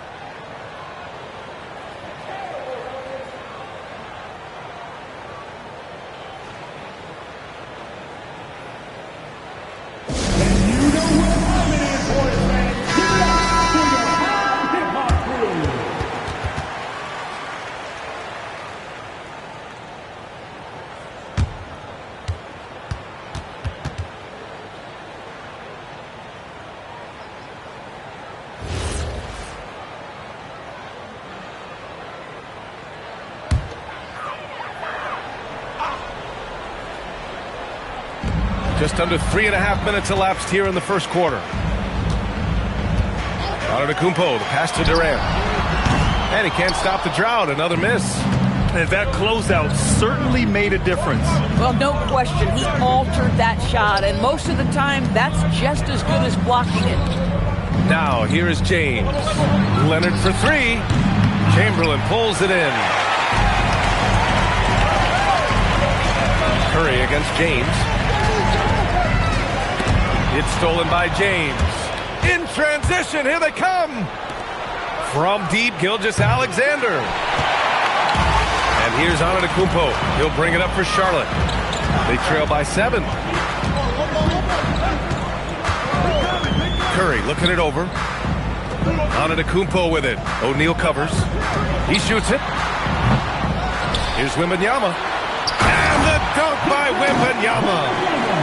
Just under 3.5 minutes elapsed here in the first quarter. Antetokounmpo, the pass to Durant. And he can't stop the drought. Another miss. And that closeout certainly made a difference. Well, no question. He altered that shot, and most of the time, that's just as good as blocking it. Now, here is James. Leonard for 3. Chamberlain pulls it in. Curry against James. It's stolen by James. In transition, here they come. From deep, Gilgeous-Alexander. And here's Antetokounmpo. He'll bring it up for Charlotte. They trail by 7. Curry looking it over. Antetokounmpo with it. O'Neal covers. He shoots it. Here's Wembanyama. And the dunk by Wembanyama.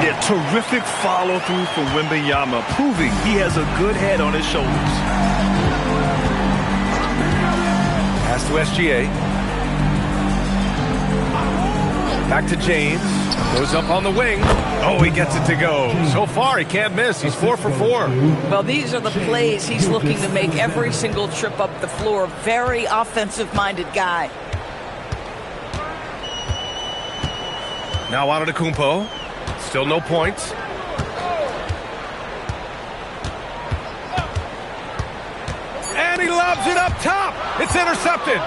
Yeah, terrific follow-through from Wembanyama, proving he has a good head on his shoulders. Pass to SGA. Back to James. Goes up on the wing. Oh, he gets it to go. So far, he can't miss. He's 4 for 4. Well, these are the plays he's looking to make every single trip up the floor. Very offensive-minded guy. Now Antetokounmpo. Still no points. And he lobs it up top. It's intercepted.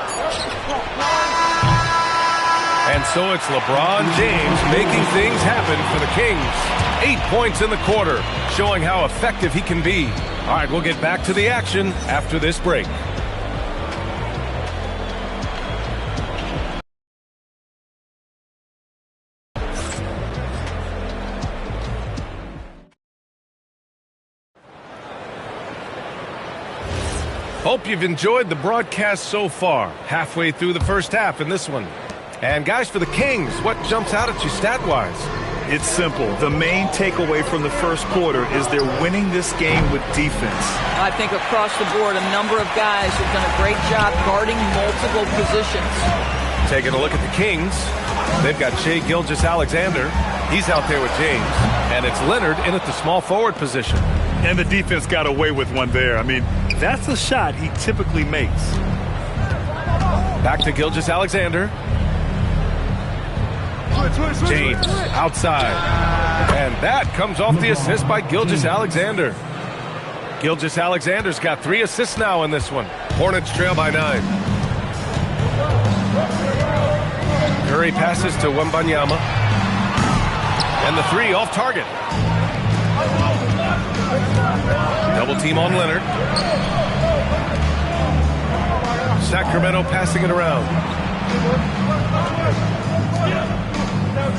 And so it's LeBron James making things happen for the Kings. 8 points in the quarter, showing how effective he can be. All right, we'll get back to the action after this break. Hope you've enjoyed the broadcast so far. Halfway through the first half in this one. And guys, for the Kings, what jumps out at you stat-wise? It's simple. The main takeaway from the first quarter is they're winning this game with defense. I think across the board, a number of guys have done a great job guarding multiple positions. Taking a look at the Kings, they've got Shai Gilgeous-Alexander. He's out there with James. And it's Leonard in at the small forward position. And the defense got away with one there. I mean, that's a shot he typically makes. Back to Gilgeous-Alexander. James outside. And that comes off the assist by Gilgeous-Alexander. Gilgeous-Alexander's got 3 assists now in this one. Hornets trail by 9. Curry passes to Wembanyama. And the 3 off target. Double team on Leonard. Sacramento passing it around.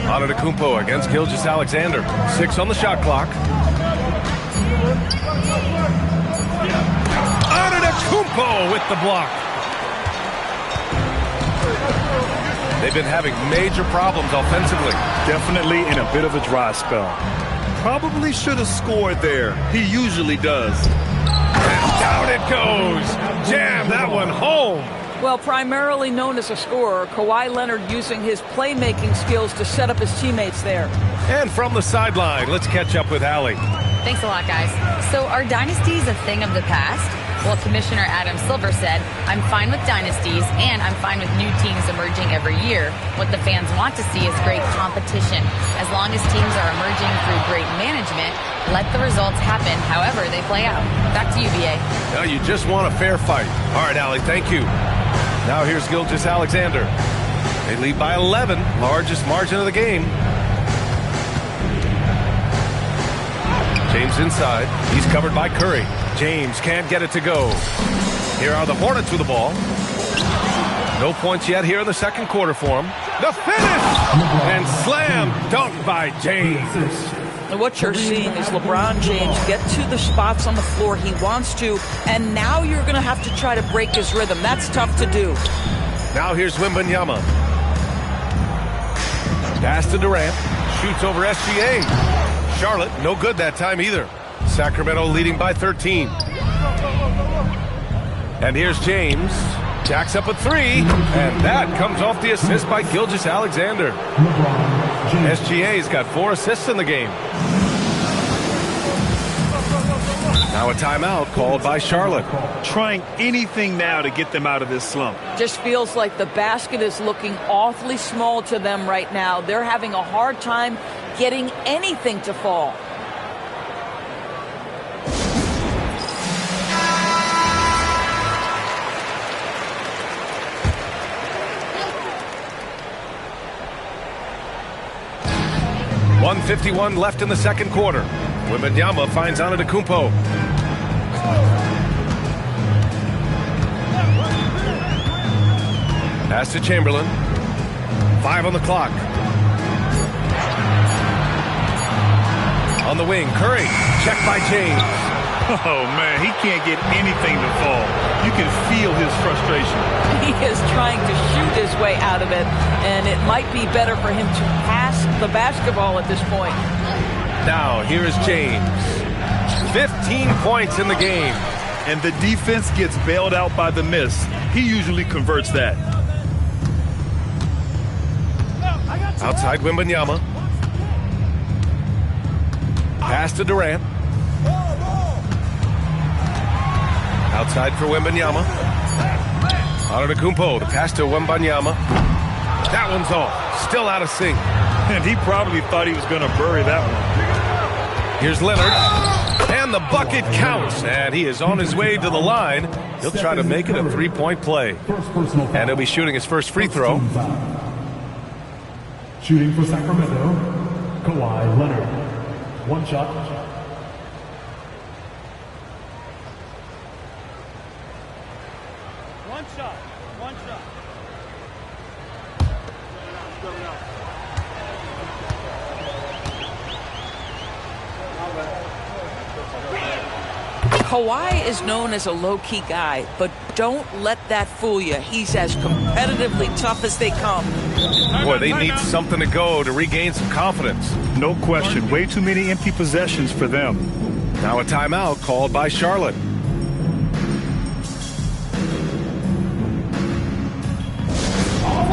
Antetokounmpo against Gilgeous-Alexander. 6 on the shot clock. Antetokounmpo with the block. They've been having major problems offensively. Definitely in a bit of a dry spell. Probably should have scored there. He usually does. And down it goes. Jam that one home. Well, primarily known as a scorer, Kawhi Leonard using his playmaking skills to set up his teammates there. And from the sideline, let's catch up with Allie. Thanks a lot, guys. So are dynasties a thing of the past? Well, Commissioner Adam Silver said, I'm fine with dynasties and I'm fine with new teams emerging every year. What the fans want to see is great competition. As long as teams are emerging through great management, let the results happen however they play out. Back to you, BA. Now you just want a fair fight. All right, Allie, thank you. Now here's Gilgeous-Alexander. They lead by 11, largest margin of the game. James inside. He's covered by Curry. James can't get it to go. Here are the Hornets with the ball. No points yet here in the second quarter for him. The finish! And slam dunk by James. And what you're seeing is LeBron James get to the spots on the floor he wants to, and now you're going to have to try to break his rhythm. That's tough to do. Now here's Wembanyama. Pass to Durant. Shoots over SGA. Charlotte, no good that time either. Sacramento leading by 13. And here's James. Jacks up a 3. And that comes off the assist by Gilgeous-Alexander. SGA's got 4 assists in the game. Now a timeout called by Charlotte. Trying anything now to get them out of this slump. Just feels like the basket is looking awfully small to them right now. They're having a hard time getting anything to fall. .151 left in the second quarter. Wembanyama finds Antetokounmpo. Pass to Chamberlain. 5 on the clock. On the wing, Curry. Checked by James. Oh, man, he can't get anything to fall. You can feel his frustration. He is trying to shoot his way out of it, and it might be better for him to pass the basketball at this point. Now, here is James. 15 points in the game. And the defense gets bailed out by the miss. He usually converts that. Outside Wembanyama. Pass to Durant. Outside for Wembanyama. Antetokounmpo, the pass to Wembanyama. That one's off. Still out of sync. And he probably thought he was going to bury that one. Here's Leonard. And the bucket counts. And he is on his way to the line. He'll try to make it a 3-point play. And he'll be shooting his first free throw. Shooting for Sacramento, Kawhi Leonard. 1 shot. Kawhi is known as a low-key guy, but don't let that fool you. He's as competitively tough as they come. Boy, they need something to go to regain some confidence. No question. Way too many empty possessions for them. Now a timeout called by Charlotte. All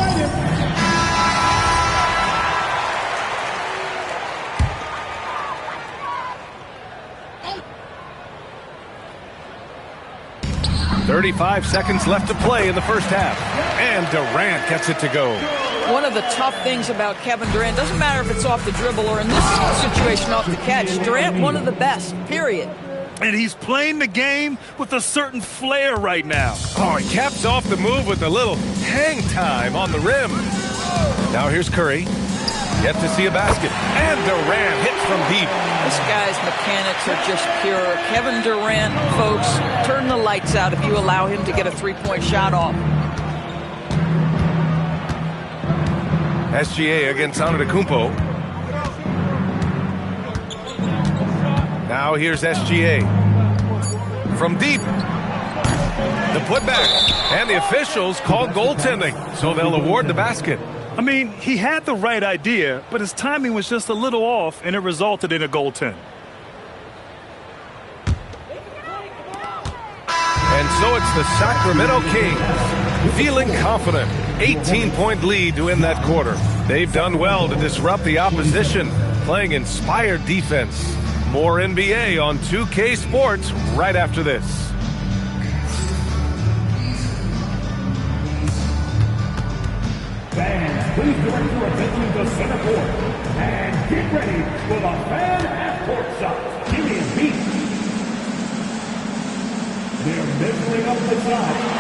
35 seconds left to play in the first half. And Durant gets it to go. One of the tough things about Kevin Durant, doesn't matter if it's off the dribble or in this situation off the catch, Durant one of the best, period. And he's playing the game with a certain flair right now. Oh, he caps off the move with a little hang time on the rim. Now here's Curry. Yet to see a basket. And Durant hits from deep. This guy's mechanics are just pure. Kevin Durant, folks, turn the lights out if you allow him to get a three-point shot off. SGA against Antetokounmpo. Now here's SGA. From deep. The putback. And the officials call goaltending, so they'll award the basket. I mean, he had the right idea, but his timing was just a little off, and it resulted in a goaltend. And so it's the Sacramento Kings feeling confident. 18-point lead to end that quarter. They've done well to disrupt the opposition, playing inspired defense. More NBA on 2K Sports right after this. Fans, please direct your attention to center court and get ready for the fan half-court shot. Give me a beat. They're measuring up the time